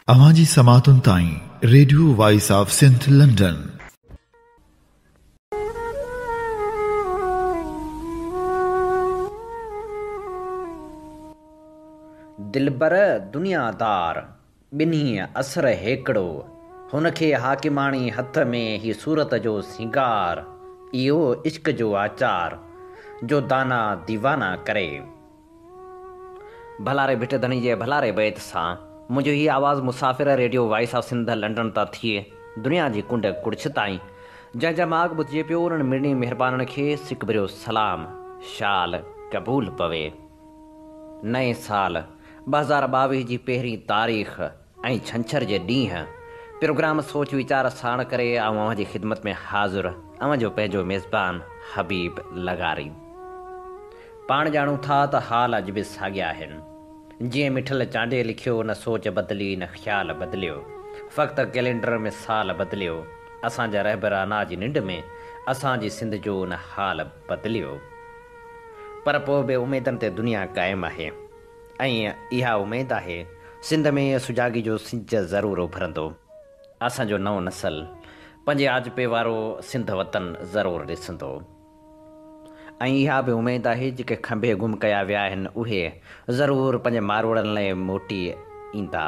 अवांजी समातुन ताईं radio voice of Sindh London. दिलबर दुनियादार बिन्ही असर हेकड़ो, हुनखे हाकिमाणी हथ में ही सूरत जो सिंगार, इहो इश्क जो आचार जो दाना दीवाना करे। भलारे भिट धनी जे भलारे बैत सां मुंहिंजो ही आवाज़ मुसाफ़िर radio voice of Sindh London तां थिए दुनिया जी कुंड कुड़छ ताईं, जंहिंजा माॻ ॿुधिजे पियो उन्हनि मिड़नी महिरबाननि खे सिकबरियो सलाम शाल क़बूल पवे। नए साल 2022 जी पहिरीं तारीख़ ऐं छंछर जे ॾींहुं प्रोग्राम सोच वीचार साण करे अवां जी ख़िदमत में हाज़िर अवां जो पंहिंजो मेज़बान हबीब लगारी। पाण ॼाणूं था त हाल अॼु बि साॻिया आहिनि। जीअं मिठल चांडे लिखियो, न सोच बदिली न ख़्याल बदिलियो, फ़क़्ति कैलेंडर में साल बदिलियो, असांजा रहबराना जी निंड में असांजी सिंध जो न हाल बदिलियो। पर पोइ बि उमेदनि ते दुनिया क़ाइमु आहे ऐं इहा उमेद आहे सिंध में सुजाॻी जो सिंज ज़रूरु उभरंदो। असांजो नओं नसल पंहिंजे आजपे वारो सिंध वतन ज़रूरु ॾिसंदो। ऐं इहा बि उमेद आहे जेके खंभे गुम कया विया आहिनि उहे ज़रूरु पंहिंजे मारोड़नि लाइ मोटी ईंदा।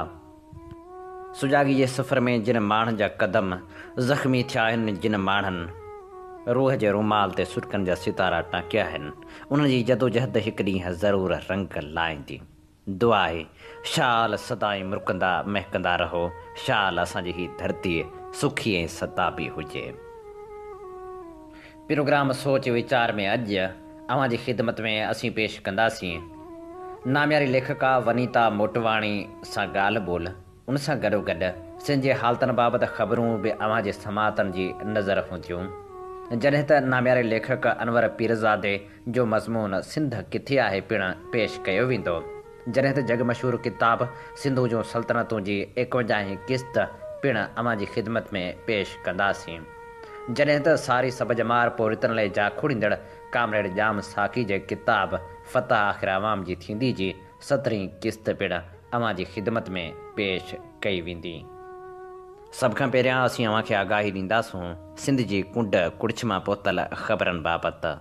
सुजाॻी जे सफ़र में जिन माण्हुनि जा क़दम ज़ख़्मी थिया आहिनि, जिन माण्हुनि रूह जे रुमाल ते सुटकनि जा सितारा टांकिया आहिनि, उन्हनि जी जदोजहद हिकु ॾींहुं ज़रूरु रंग लाहींदी। दुआ आहे शाल सदाईं मुरकंदा महकंदा रहो, शाल असांजी ही धरती सुखी ऐं सताबी हुजे। प्रोग्राम सोच वीचार में अॼु अवां जी ख़िदमत में असीं पेश कंदासीं नाम्यारी लेखिका वनीता मोटवाणी सां ॻाल्हि ॿोल। उन सां गॾोगॾु सिंध जे हालतनि बाबति ख़बरूं बि अवां जे समातनि जी नज़र हूंदियूं। जॾहिं त नाम्यारे लेखक अनवर पीरज़ादे जो मज़मून सिंध किथे आहे पिणु पेश कयो वेंदो। जॾहिं त जग मशहूरु किताब सिंधू जूं सल्तनतूं जी 51 क़िस्त पिणु अवां जी ख़िदमत में पेश कंदासीं। जॾहिं त सारी सब जमार पोरितनि लाइ जा खोड़ींदड़ कामरेड जाम साकी जे किताब फ़तह आख़िर अवाम जी थींदी जी 17वीं क़िस्त पिणु अवां जी ख़िदमत में पेश कई वेंदी। सभ खां पहिरियां असीं अवां खे आगाही ॾींदासूं सिंध जी कुंड कुड़िछ मां पहुतल ख़बरनि बाबति।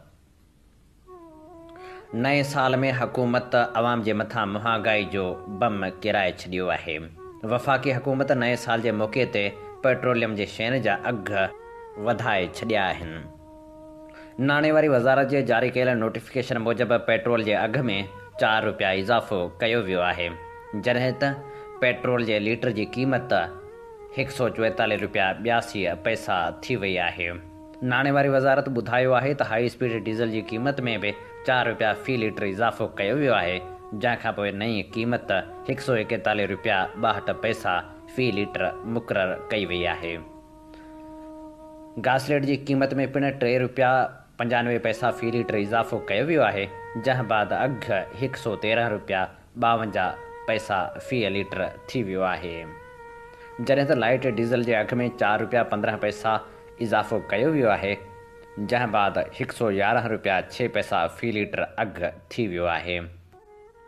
नए साल में हुकूमत अवाम जे मथां महांगाई जो बम किराए छॾियो आहे। वफ़ाक़ी हुकूमत नए साल जे मौक़े ते पेट्रोलियम जे शयुनि जा अघ वधाए छॾिया आहिनि। नाणे वारी वज़ारत जे जारी कयल नोटिफिकेशन मूजिबि पेट्रोल जे अघ में 4 रुपया इज़ाफ़ो कयो वियो आहे, जॾहिं त पेट्रोल जे लीटर जी क़ीमत 144 रुपया 82 पैसा थी वई आहे। नाणे वारी वज़ारत ॿुधायो आहे त हाई स्पीड डीज़ल जी क़ीमत में बि 4 रुपया फ़ी लीटर इज़ाफ़ो कयो वियो आहे, जंहिं खां पोइ नई क़ीमत 141 रुपया 62 पैसा फ़ी लीटर मुक़ररु कई वई आहे। घासलेट जी क़ीमत में पिणु 3 रुपया 95 पैसा फ़ी लीटर इज़ाफ़ो कयो वियो आहे, जंहिं बाद अघु 113 रुपया 52 पैसा फ़ी लीटर थी वियो आहे। जॾहिं त लाइट डीज़ल जे अघ में 4 रुपया 15 पैसा इज़ाफ़ो कयो वियो आहे, जंहिं बाद 111 रुपया 6 पैसा फ़ी लीटर अघु थी वियो आहे।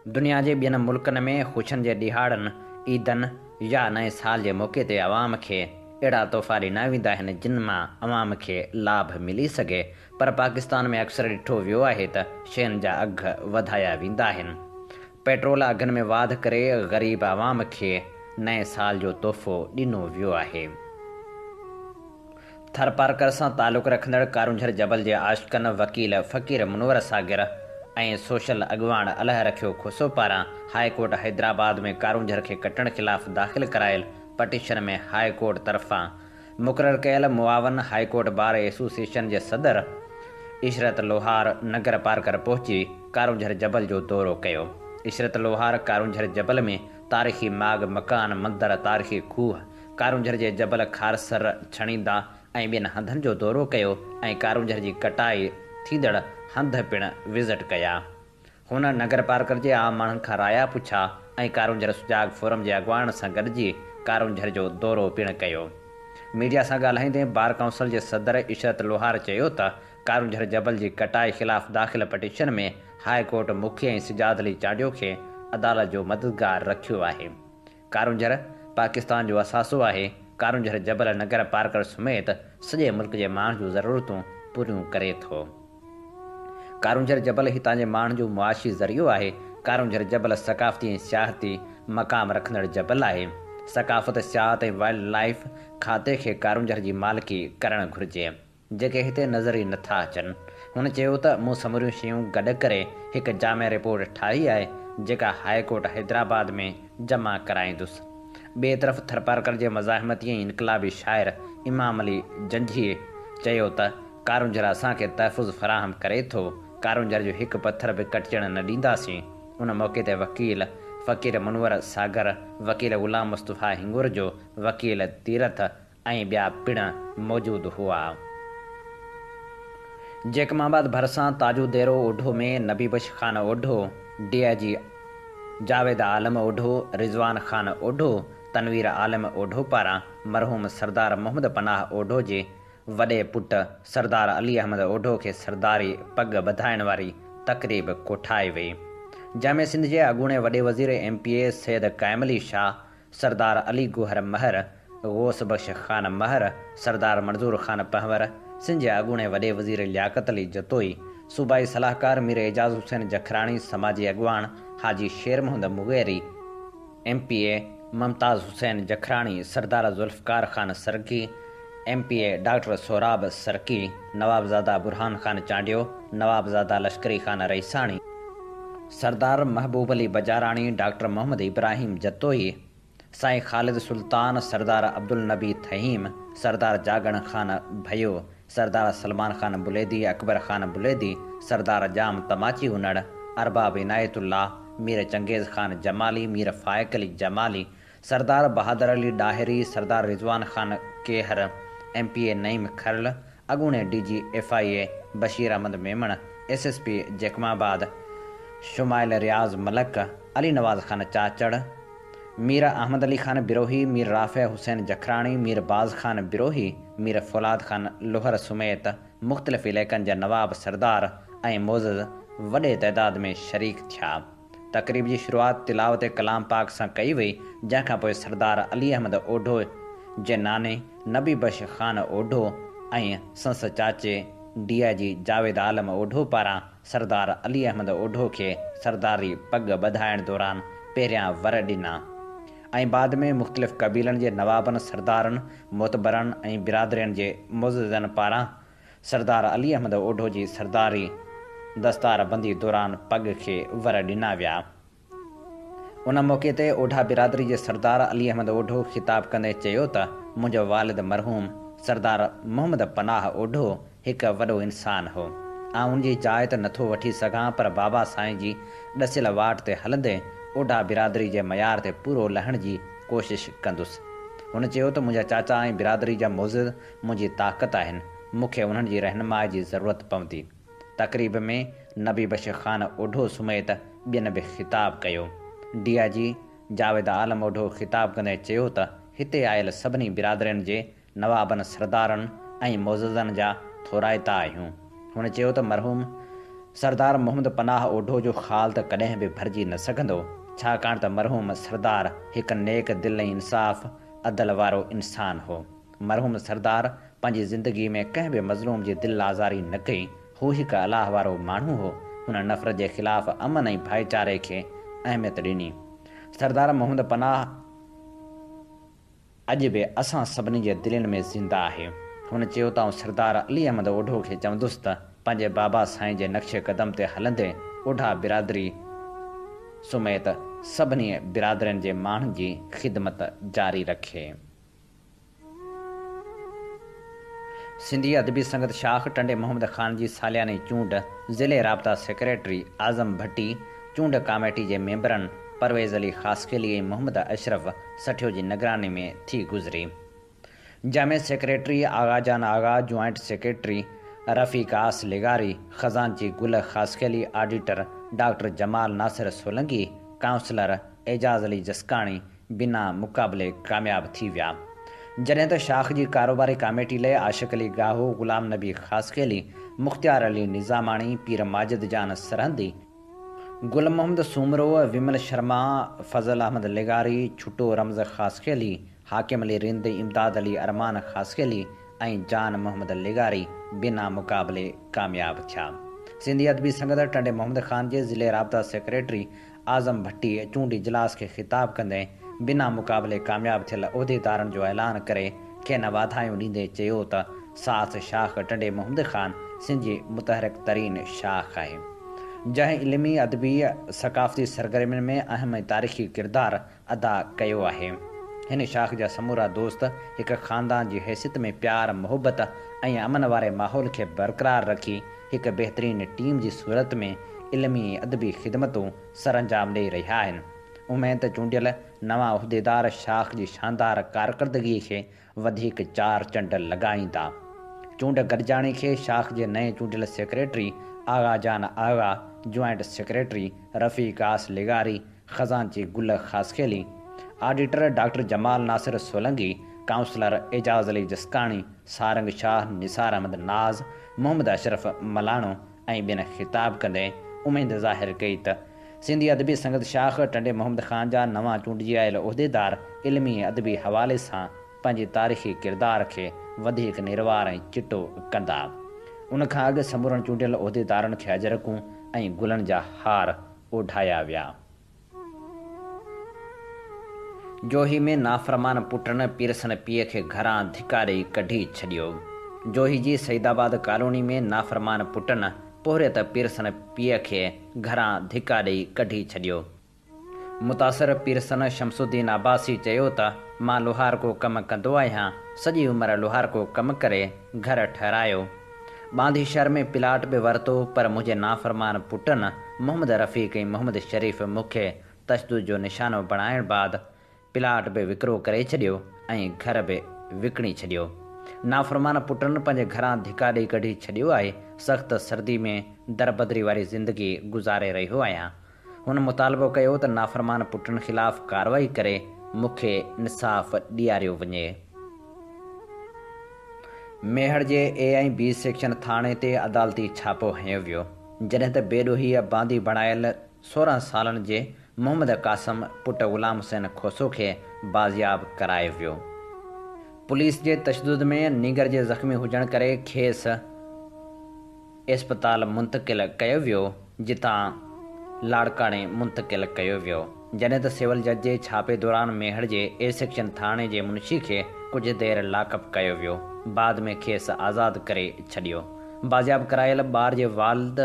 दुनिया जे ॿियनि मुल्कनि में ख़ुशियुनि जे ॾिहाड़नि ईदनि या नए साल जे मौक़े ते अवाम खे अहिड़ा तोहफ़ा ॾिना वेंदा आहिनि जिन मां अवाम खे लाभ मिली सघे, पर पाकिस्तान में अक्सर ॾिठो वियो आहे त शयुनि जा अघ वधाया वेंदा आहिनि। पेट्रोल अघनि में वाध करे ग़रीब अवाम खे नए साल जो तोहफ़ो ॾिनो वियो आहे। थर पार्कर सां तालुक़ु रखंदड़ कारुंझर जबल जे आशिक़नि वकील फ़क़ीर मुनवर सागिर ऐं सोशल अॻवान अलाह रखियो खोसो पारां हाई कोर्ट हैदराबाद में कारुंझर खे कटण ख़िलाफ़ु दाख़िल करायल पटिशन में हाई कोर्ट तरफ़ां मुक़ररु कयल मुआवन हाई कोर्ट बार एसोसिएशन जे सदर इशरत लोहार नगर पार्कर पहुची कारुंझर जबल जो दौरो कयो। इशरत लोहार कारुंझर जबल में तारीख़ी माॻ मकान मंदर तारीख़ी खूह कारुंझर जे जबल खारसर छणींदा ऐं ॿियनि हंधनि जो दौरो कयो ऐं कारुंझर जी कटाई थींदड़ हंध पिणु विज़िट कया। हुन नगर पार्कर जे आम माण्हुनि खां राया पुछा ऐं कारुंझर सुजाग फोरम जे अॻवान सां गॾिजी कारुंझर जो दौरो पिणु कयो। मीडिया सां ॻाल्हाईंदे बार काउंसिल जे सदर इशरत लोहार चयो त कारुंझर जबल जी कटाई ख़िलाफ़ु दाख़िल पटिशन में हाई कोर्ट मुखी ऐं सिजाद अली चांडियो खे अदालत जो मददगार रखियो आहे। कारुंझर पाकिस्तान जो असासो आहे, कारुंझर जबल नगर पार्कर समेत सॼे मुल्क जे माण्हुनि जूं ज़रूरतूं पूरियूं करे थो। कारुंझर जबल हितां जे माण्हुनि जो मुआशी ज़रियो आहे। कारुंझर जबल सकाफ़ती ऐं सियाहती मक़ाम रखंदड़ जबल आहे। सकाफ़त, सियाहत ऐं वाइल्ड लाइफ खाते खे कारुंझर जी मालिकी करणु घुरिजे, जेके हिते नज़र ई नथा अचनि। हुन चयो त मूं समूरियूं शयूं गॾु करे हिकु जामिया रिपोर्ट ठाही आहे, जेका हाई कोर्ट हैदराबाद में जमा कराईंदुसि। ॿिए तरफ़ थरपारकर जे मज़ाहिमती ऐं इनकलाबी शाइर इमाम अली जंझीअ चयो त कारुंझर असांखे तहफ़ुज़ फ़राहम करे थो। कारुंझर जो हिकु पथर बि कटिजण न ॾींदासीं। उन मौक़े ते वकील फ़क़ीर मुनवर सागर, वकील ग़ुलाम मुस्तफ़ा हिंगुर जो, वकील तीरथ ऐं ॿिया पिणु मौजूदु हुआ। जैकमाबाद भरिसां ताजूदेरो ओढो में नबीबश ख़ान ओढो, DIG जावेद आलम ओढो, रिज़वान ख़ान ओढो, तनवीर आलम ओढो पारां मरहूम सरदार मोहम्मद पनाह ओढो जे वॾे पुटु सरदार अली अहमद ओढो खे सरदारी पग ॿधाइण वारी तक़रीब कोठाई वई, जंहिंमें सिंध जे अॻूणे वॾे वज़ीर MPA सैयद क़ाइम अली शाह, सरदार अली गुहर महर, गौस बख्श ख़ान महर, सरदार मंज़ूर ख़ान पहवर, सिंध जे अॻूणे वॾे वज़ीर लियाकत अली जतोई, सूबाई सलाहकार मीर एजाज़ हुसैन जखराणी, समाजी अॻवान हाजी शेर मोहम्मद मुग़ैरी, MPA मुमताज़ हुसैन जखराणी, सरदार ज़ुल्फ़कार ख़ान सरकी, MPA डॉक्टर सोराब सरकी, नवाबज़ादा बुरहान ख़ान चांडियो, नवाबज़ादा लश्करी ख़ान रईसाणी, सरदार महबूब अली बजाराणी, डॉक्टर मोहम्मद इब्राहिम जतोई, साईं ख़ालिद सुल्तान, सरदार अब्दुल नबी थहीम, सरदार जागण ख़ान भयो, सरदार सलमान ख़ान बुलेदी, अकबर ख़ान बुलेदी, सरदार जाम तमाची हुनड़, अरबाब इनायतुल्लाह, मीर चंगेज़ ख़ान जमाली, मीर फ़ाइक अली जमाली, सरदार बहादुर अली डाहिरी, सरदार रिज़वान ख़ान केहर, MPA नईम खरल, अॻूणे DG FIA Bashir Ahmad Memon, SSP Jacobabad Shumail रियाज़ मलक, अली नवाज़ ख़ान चाचड़, मीर अहमद अली ख़ान बिरोही, मीर राफ़े हुसैन जखराणी, मीर बाज़ ख़ान बिरोही, मीर फ़ौलाद ख़ान लोहर समेत मुख़्तलिफ़ इलाइक़नि जा नवाब सरदार ऐं मोज़ज़ वॾे तइदाद में शरीक थिया। तक़रीब जी शुरूआत तिलावत कलाम पाक सां कई वई, जंहिंखां पोइ सरदार अली अहमद ओढो जे नाने नबी बश ख़ान ओढो ऐं संस चाचे DIG जावेद आलम ओढो पारां सरदार अली अहमद ओढो खे सरदारी पग ॿधाइण दौरान पहिरियां वर ॾिना ऐं बाद में मुख़्तलिफ़ क़बीलनि जे नवाबनि, सरदारनि, मोतबरनि ऐं बिरादरियुनि जे मुअज़्ज़िज़नि पारां सरदार अली अहमद ओढो जी सरदारी दस्तारबंदी दौरान पग खे वर ॾिना विया। उन मौक़े ते ओढा बिरादरी जे सरदार अली अहमद ओढो ख़िताब कंदे चयो त मुंहिंजो वालिद मरहूम सरदार मोहम्मद पनाह ओढो हिकु वॾो इंसानु हो। आउं उनजी जाइ त नथो वठी सघां, पर बाबा साईं जी ॾसियल वाट ते हलंदे ओढा बिरादरी जे मयार ते पूरो लहण जी कोशिशि कंदुसि। हुन चयो त मुंहिंजा चाचा ऐं बिरादरी जा मुअज़्ज़िज़ मुंहिंजी ताक़त आहिनि, मूंखे उन्हनि जी रहनुमाई जी ज़रूरत पवंदी। तक़रीब में नबी बश ख़ान ओढो समेत ॿियनि बि ख़िताब कयो। DIG जावेद आलम ओढो ख़िताब कंदे चयो त हिते आयल सभिनी बिरादरियुनि जे नवाबनि, सरदारनि ऐं मुअज़्ज़िज़नि जा थोराइता आहियूं। हुन चयो त मरहूम सरदार मोहम्मद पनाह ओढो जो ख़ाल त कॾहिं बि भरिजी न सघंदो, छाकाणि त मरहूम सरदार हिकु नेक दिल ऐं इंसाफ़ अदल वारो इंसानु हो। मरहूम सरदार पंहिंजी ज़िंदगी में कंहिं बि मज़लूम जी दिलि आज़ारी न कई। हू हिकु अलाह वारो माण्हू हो। हुन नफ़रत जे ख़िलाफ़ अमन ऐं भाईचारे खे अहमियत ॾिनी। सरदार मोहम्मद पनाह अॼु बि असां सभिनी जे दिलनि में ज़िंदा आहे। हुन चयो त सरदार अली अहमद ओढो खे चवंदुसि त पंहिंजे बाबा साईं जे नक्शे क़दम ते हलंदे ओढा बिरादरी समेत सभिनी बिरादरियुनि जे माण्हुनि जी ख़िदमत जारी रखे। सिंधी अदबी संगत शाख टंडे मोहम्मद ख़ान जी सालियानी चूंड ज़िले राब्ता सेक्रेटरी आज़म भट्टी, चूंड कमेटी जे मेंबरनि परवेज़ अली ख़ासकेली ऐं मोहम्मद अशरफ सठियो जी निगरानी में थी गुज़री, जंहिंमें सेक्रेटरी आगाजान आगा, जॉइंट सेक्रेटरी रफ़ीक आस लिगारी, ख़ज़ानची गुल ख़ासकेली, ऑडिटर डॉक्टर जमाल नासिर सोलंगी, काउंसलर एजाज़ अली जसकाणी बिना मुक़ाबले कामयाब थी विया। जॾहिं त शाख जी कारोबारी कमेटी लाइ आशिक़ अली गाहो, ग़ुलाम नबी ख़ासकेली, मुख़्तियार अली निज़ामाणी, पीर माजिद जान सरहंदी, गुल मोहम्मद सुमरो, विमल शर्मा, फजल अहमद लेगारी, छुटो रमज़ ख़ासखेली, हाकिम अली रिंद, इमदाद अली अरमान ख़ासखेली ऐं जान मोहम्मद लेगारी बिना मुक़ाबले कामयाब थिया। सिंधी अदबी संगत टंडे मोहम्मद ख़ान जे ज़िले राबता सेक्रेटरी आज़म भट्टी चूंड इजलास खे ख़िताब कंदे बिना मुक़ाबले कामयाब थियल उहिदेदारनि जो ऐलान करे खेनि वाधायूं ॾींदे चयो त सास शाख टंडे मोहम्मद ख़ान सिंध जी मुतहरिक तरीन शाख आहे, जंहिं इल्मी अदबी सक़ाफ़ती सरगर्मियुनि में अहम ऐं तारीख़ी किरदारु अदा कयो आहे। हिन शाख जा समूरा दोस्त हिकु ख़ानदान जी हैसियत में प्यार मुहबत ऐं अमन वारे माहौल खे बरक़रार रखी हिकु बहितरीन टीम जी सूरत में इल्मी अदबी ख़िदमतूं सरअंजाम ॾेई रहिया आहिनि। उमेद चूंडियल नवां उहिदेदार शाख जी शानदार कारकर्दगीअ खे वधीक चार चंड लॻाईंदा। चूंड गॾिजाणी खे शाख जे नए चूंडियल सेक्रेटरी आगा जान आगा, ज्वाइंट सेक्रेटरी रफ़ीक आस लेगारी, ख़ज़ानची गुल ख़ासखेली, ऑडिटर डॉक्टर जमाल नासिर सोलंगी, काउंसलर एजाज़ अली जसकाणी, सारंग शाह, निसार अहमद नाज़, मोहम्मद अशरफ मलाणो ऐं ॿियनि ख़िताब कंदे उमेद ज़ाहिर कई त सिंधी अदबी संगत शाख टंडे मोहम्मद ख़ान जा नवां चूंडिजी आयल उहिदेदार इल्मी अदबी हवाले सां पंहिंजे तारीख़ी किरदार खे वधीक निर्वार ऐं चिटो कंदा। उनखां अॻु समूरनि चूंडियल उहिदेदारनि खे अजरकूं ऐं गुलनि जा हार ओढाया विया। जोही में नाफ़रमान पुटनि पीरसन पीउ खे घरां धिका ॾेई कढी छॾियो। जोही जी सईदाबाद कॉलोनी में नाफ़रमान पुटनि पोहरियत पीरसन पीउ खे घरां धिका ॾेई कढी छॾियो। मुतासिर पीरसन शमसुद्दीन अब्बासी चयो त मां लोहार को कमु कंदो आहियां, सॼी उमिरि लोहार को कमु करे घर ठहिरायो, बांदी शहर में प्लाट बि वरितो, पर मुंहिंजे नाफ़रमान पुटनि मोहम्मद रफ़ीक ऐं मोहम्मद शरीफ़ मूंखे तशदुद जो निशानो बणाइण बाद प्लाट बि विकिरो करे छॾियो ऐं घर बि विकिणी छॾियो। नाफ़रमान पुटनि पंहिंजे घरां धिका ॾेई कढी छॾियो आहे। सख़्त सर्दी में दरबदरी वारी ज़िंदगी गुज़ारे रहियो आहियां। हुन मुतालबो कयो त नाफ़रमान पुटनि ख़िलाफ़ कार्रवाई करे मूंखे इंसाफ़ ॾियारियो वञे। मेहर जे A&B सेक्शन थाणे ते अदालती छापो हंयो वियो, जॾहिं त बेॾोहीअ बांदी बणायल 16 सालनि जे मोहम्मद कासिम पुट ग़ुलाम हुसैन खोसो खे बाज़ियाब करायो वियो। पुलिस जे तशदुद में नीगर जे ज़ख़्मी हुजण करे खेसि इस्पताल मुंतक़िल कयो वियो, जितां लाड़काणे मुंतक़िल कयो वियो, जॾहिं त सिविल जज जे छापे दौरान मेहर जे A सेक्शन थाणे जे मुंशी खे कुझु देरि लाकअप कयो वियो, बाद में खेसि आज़ादु करे छॾियो। बाज़ियाब करायल ॿार जे वालिद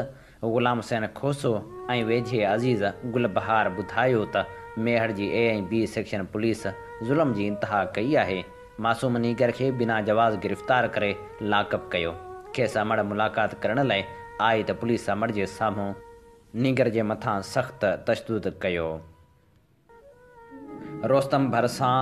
ग़ुलाम हुसैन खोसो ऐं वेझे अज़ीज़ गुलबहार ॿुधायो त मेहर जी A&B सेक्शन पुलिस ज़ुल्म जी इंतिहा कई आहे। मासूम नीगर खे बिना जवाज़ गिरफ़्तार करे लाकअप कयो। खेसि अमड़ मुलाक़ात करण लाइ आई त पुलिस अमड़ जे साम्हूं नीगर जे मथां सख़्त तशदुद कयो। रोस्तम भरिसां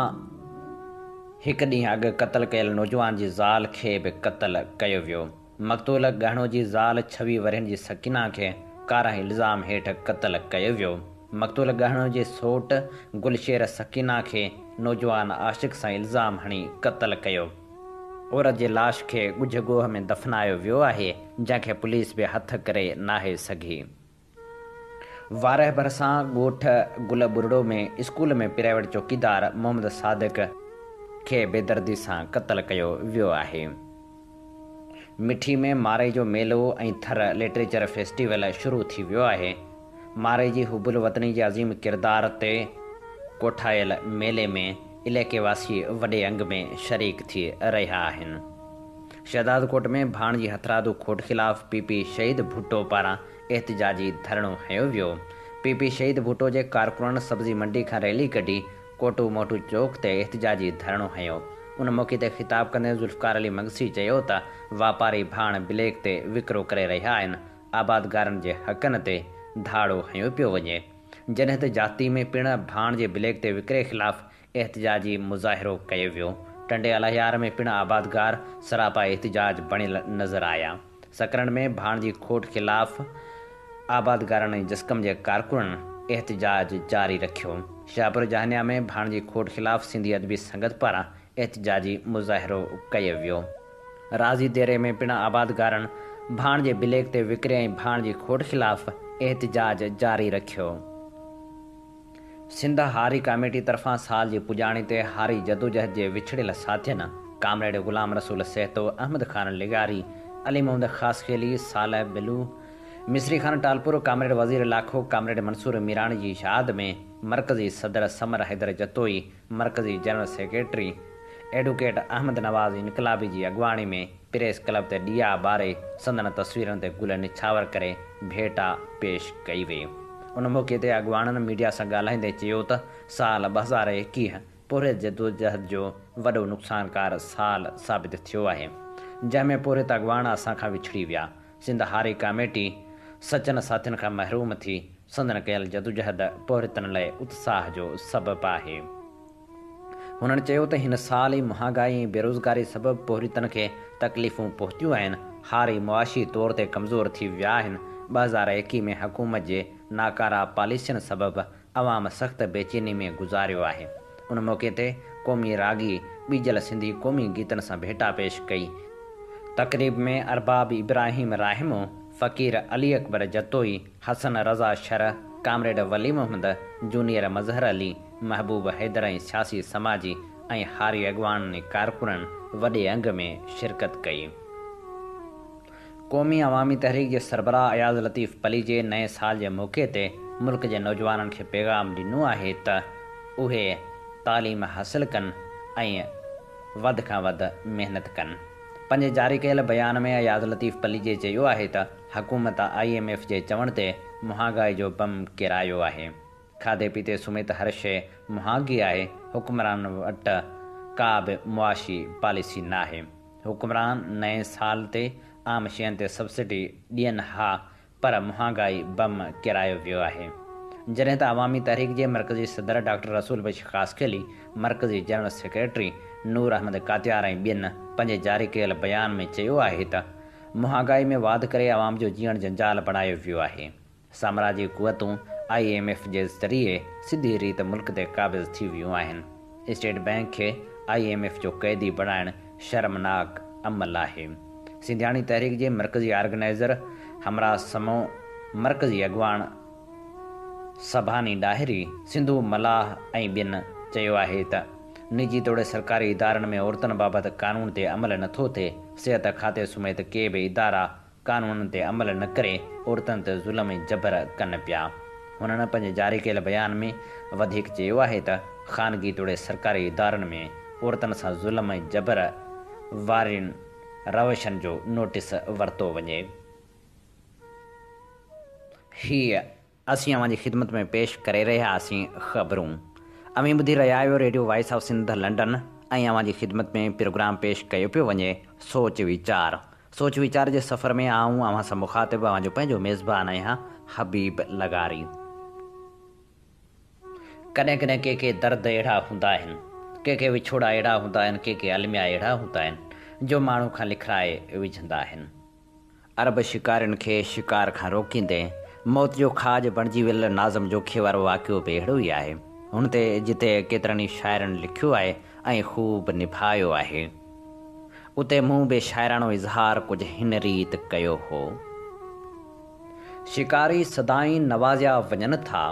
हिकु ॾींहुं अॻु क़त्ल कयल नौजवान जी ज़ाल खे बि क़त्ल कयो वियो। मक़तूल गहणो जी ज़ाल 26 वरहनि जी सकीना खे कारा इल्ज़ाम हेठि क़त्ल कयो वियो। मक़तूल गहणो जे सोट गुलशेर सकीना खे नौजवान आशिक़ सां इल्ज़ाम हणी क़त्ल कयो। औरत जे लाश खे ॻुझ गोह में दफ़नायो वियो आहे, जंहिंखे पुलिस बि हथ करे नाहे सघी। वारह भरिसां ॻोठ गुलबुरड़ो में स्कूल में प्राइवेट चौकीदार मोहम्मद सादिक खे बेदर्दी सां क़त्ल कयो वियो आहे। मिठी में मारे जो मेलो ऐं थर लिटरेचर फेस्टिवल शुरू थी वियो आहे। मारे जी हुबुल वतनी जे अज़ीम किरदार ते कोठायल मेले में इलाइक़े वासी वॾे अंग में शरीक थी रहिया आहिनि। शहदादकोट में भाणजी हथरादू खोट ख़िलाफ़ PP शहीद भुट्टो पारां एहतिजाजी धरणो हंयो वियो। PP शहीद भुट्टो जे कारकुननि सब्ज़ी मंडी खां रैली कढी कोटू मोटू चौक ते एहतिजाजी धरणो हंयो। उन मौक़े ते ख़िताब कंदे ज़ुल्फ़कार अली मंगसी चयो त वापारी भाण ब्लैक ते विकिरो करे रहिया आहिनि। आबादगारनि जे हक़नि ते धाड़ो हंयो पियो वञे, जॾहिं त जाती में पिणु भाण जे ब्लैक ते विकिरे ख़िलाफ़ एहतिजाजी मुज़ाहिरो कयो वियो। टंडे अलहयार में पिणु आबादगार सरापा एहतिजाज बणियल नज़र आया। सकरन में भाण जी खोट ख़िलाफ़ आबादगारनि ऐं जस्कम जे कारकुननि एहतिजाज जारी रखियो। शाहपुर जहानिया में भाण जी खोट ख़िलाफ़ सिंधी अदबी संगत पारां एहतिजाजी मुज़ाहिरो कयो वियो। राज़ी देरे में पिणु आबादगारनि भाणजे बिलेक ते विकिरे ऐं भाण जी खोट ख़िलाफ़ एहतिजाज जारी रखियो। सिंध हारी कमेटी तरफ़ां साल जी पुॼाणी ते हारी जदोजहद जे विछड़ियल साथियुनि कामरेड ग़ुलाम रसूल सेहतो, अहमद ख़ान लिगारी, अली मोहम्मद ख़ासखेली, सालह बिलू, मिस्री ख़ान टालपुर, कामरेड वज़ीर लाखो, कामरेड मंसूर मीराणी जी शहाद में मरकज़ी सदर समर हैदर जतोई, मरकज़ी general secretary advocate Ahmad Nawaz Inqalabi जी अॻुवाणी में प्रेस क्लब ते ॾिया ॿारे संदन तस्वीरनि ते गुल निछावर करे भेटा पेश कई वई। उन मौक़े ते अॻुवाणनि मीडिया सां ॻाल्हाईंदे चयो त साल 2021 पूरे जदोजहद जो वॾो नुक़सानकार साल साबित थियो आहे, जंहिंमें पूरे अॻुवाण असां खां विछड़ी विया। सिंध हारी कमेटी सचन साथियुनि खां महरूम थी संदन कयल जदोजहद पोरितनि लाइ उत्साह जो सबबु आहे। हुननि चयो त हिन साल ई महांगाई ऐं बेरोज़गारी सबबु पोरितनि खे तकलीफ़ूं पहुतियूं आहिनि। हारी मुआशी तौर ते कमज़ोर थी विया आहिनि। 2021 में हुकूमत जे नाकारा पॉलिसियुनि सबबु अवाम सख़्त बेचैनी में गुज़ारियो आहे। उन मौक़े ते क़ौमी रागी ॿीजल सिंधी क़ौमी गीतनि सां भेटा पेश कई। तक़रीब में अरबाब इब्राहिम राहिमो, फ़क़ीर अली अकबर जतोई, हसन रज़ा शर, कामरेड वली मोहम्मद, जूनियर मज़हर अली, महबूब हैदर ऐं सियासी समाजी ऐं हारी अॻुवान कारकुननि वॾे अंग में शिरकत कई। क़ौमी अवामी तहरीक जे सरबराह अयाज़ लतीफ़ पली जे नए साल जे मौक़े ते मुल्क जे नौजवाननि खे पैगाम ॾिनो आहे त उहे तालीम हासिल कनि ऐं वधि खां वधि महिनत कनि। पंहिंजे जारी कयल बयान में अयाज़ लतीफ़ पली जे चयो आहे त हुकूमत IMF जे चवण ते महांगाई जो बम किरायो आहे। खाधे पीते समेत हर शइ महांगी आहे। हुक्मरान वटि का बि मुआशी पॉलिसी न आहे। हुक्मरान नए साल ते आम शयुनि ते सब्सिडी ॾियनि हा, पर महांगाई बम किरायो वियो आहे। जॾहिं त अवामी तहरीक जे मरकज़ी सदर डॉक्टर रसूल बशीर ख़ासखेली, मरकज़ी जनरल सेक्रेटरी नूर अहमद कातियार ऐं ॿियनि पंहिंजे जारी कयल बयान में चयो आहे त महांगाई में वाध करे अवाम जो जीअण जंजाल बणायो वियो आहे। साम्राजी कुवतूं IMF जे ज़रिए सिधी रीत मुल्क ते क़ाबिज़ थी वियूं आहिनि। स्टेट बैंक खे IMF जो क़ैदी बणाइणु शर्मनाक अमल आहे। सिंधियाणी तहरीक जे मरकज़ी ऑर्गेनाइज़र हमरा समो मरकज़ी अॻुवान सभानी ॾाहिरी, सिंधु मलाह ऐं ॿियनि चयो आहे त निजी तौरु सरकारी इदारनि में औरतुनि बाबति क़ानून ते अमल नथो थिए। सिहत खाते समेत के बि इदारा क़ानूननि ते अमल न करे औरतुनि ते ज़ुल्म ऐं जबर कनि पिया। हुननि पंहिंजे जारी कयल बयान में वधीक चयो आहे त ख़ानगी तौरु सरकारी इदारनि में औरतुनि सां ज़ुल्म ऐं जबर वारनि रवशनि जो नोटिस वरितो वञे। हीअ असीं अव्हां जी ख़िदमत में पेश करे रहियासीं ख़बरूं। अमीं ॿुधी रहिया आहियो radio voice of Sindh London ऐं अव्हां जी ख़िदमत में प्रोग्राम पेश कयो पियो वञे सोच वीचार जे सफ़र में आऊं अव्हां सां मुख़ातिब अव्हां जो पंहिंजो मेज़बान आहियां हबीब लगारी। कॾहिं कॾहिं के दर्द अहिड़ा हूंदा आहिनि, के विछोड़ा अहिड़ा हूंदा आहिनि, के अलमिया अहिड़ा हूंदा आहिनि जो माण्हू खां लिखाए विझंदा आहिनि। अरब शिकारियुनि खे शिकार खां रोकींदे मौत जो खाज बणिजी वियल नाज़म जोखे वारो वाक़ियो बि अहिड़ो ई आहे। हुन ते जिते केतिरनि ई शाइरनि लिखियो आहे ऐं ख़ूब निभायो आहे, उते मूं बि शाइराणो इज़हार कुझु हिन रीत कयो हो। शिकारी सदाई नवाज़िया वञनि था,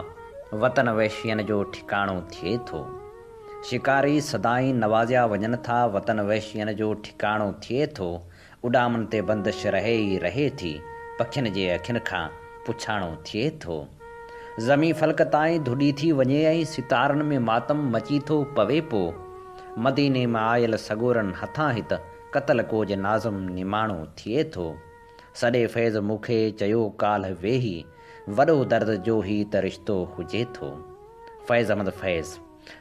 वतन वैशियनि जो ठिकाणो थिए थो। शिकारी सदाई नवाज़िया वञनि था, वतन वैशियनि जो ठिकाणो थिए थो। उॾामनि ते बंदिश रहे ई रहे थी, पखियुनि जे अखियुनि खां पुछाणो थिए थो। ज़मी फ़ल्क ताईं धुॾी थी वञे ऐं सितारनि में मातम मची थो पवे पोइ। मदीने में आयल सगोरनि हथां हित क़तल कोज नाज़म निमाणो थिए थो। सॾे फैज़ मूंखे चयो काल्ह वेही, वॾो दर्द जो ही त रिश्तो हुजे थो। फैज़ अहमद फैज़,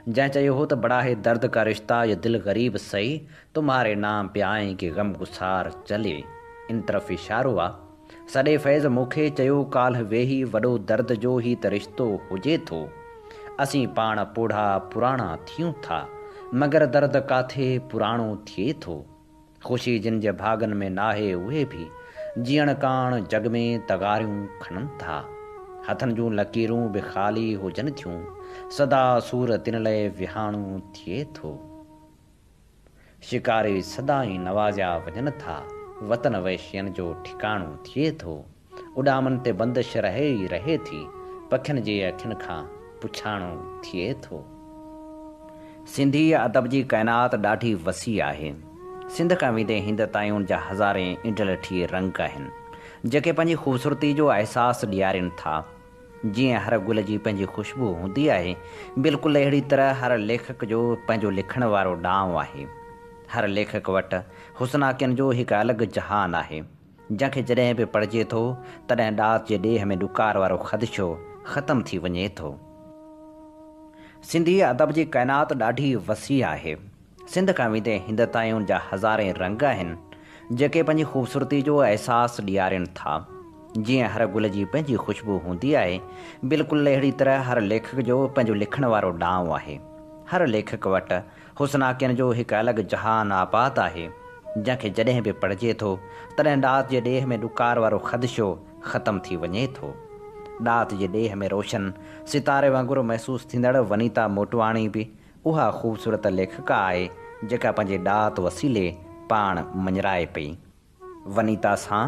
जंहिं चयो हो त बड़ा है दर्द का रिश्ता ये दिल गरीब सही, तुम्हारे नाम पे आए कि गम गुसार चले। इन तरफ़ इशारो आहे। सॾे फैज़ मूंखे चयो काल्ह वेही, वॾो दर्द जो ही त रिश्तो हुजे थो। असीं पाण पोढ़ा पुराणा थियूं था, मगर दर्द काथे पुराणो थिए थो। ख़ुशी जिन जे भागनि में नाहे उहे बि जीअण काण जग में तगारियूं खणनि था। हथनि जूं लकीरूं बि ख़ाली हुजनि थियूं, सदा सूर तिन लाइ विहाणो थिए थो। शिकारी सदाई नवाज़िया वञनि था, वतन वैश्यन जो ठिकाणो थिए थो, उॾामनि ते बंदिश रहे ई रहे थी, पखियुनि जे अखियुनि खां पुछाणो थिए थो। सिंधी अदब जी काइनात ॾाढी वसी आहे। सिंध खां वेंदे हिंद ताईं जा हज़ारे इंडल ठिए रंग आहिनि, जेके पंहिंजी ख़ूबसूरती जो अहसासु ॾियारीनि था। जीअं हर गुल जी पंहिंजी ख़ुशबू हूंदी आहे, बिल्कुलु अहिड़ी तरह हर लेखक जो पंहिंजो लिखण वारो ॾांहुं आहे। हर लेखक वटि हुस्नाकियुनि जो हिकु अलॻि जहान आहे, जंहिंखे जॾहिं बि पढ़िजे थो तॾहिं ॾात जे ॾेह में ॾुकार वारो ख़दशो ख़तमु थी वञे थो। सिंधी अदब जी काइनात ॾाढी वसी आहे। सिंध खां वेंदे हिंद ताईं जा हज़ारे रंग आहिनि, जेके पंहिंजी ख़ूबसूरती जो अहसासु ॾियारीनि था। जीअं हर गुल जी पंहिंजी ख़ुशबू हूंदी आहे, बिल्कुलु अहिड़ी तरह हर लेखक जो पंहिंजो लिखण वारो ॾांहुं आहे। हर लेखक वटि हुस्नाकियुनि जो हिकु अलॻि जहान आबाद आहे, जंहिंखे जॾहिं बि पढ़िजे थो तॾहिं ॾात जे ॾेह में ॾुकार वारो ख़दशो ख़तमु थी वञे थो। ॾात जे ॾेह में रोशन सितारे वांगुरु महसूसु थींदड़ वनीता मोटवाणी बि उहा ख़ूबसूरत लेखिका आहे, जेका पंहिंजे ॾात वसीले पाण मञराए पई। वनीता सां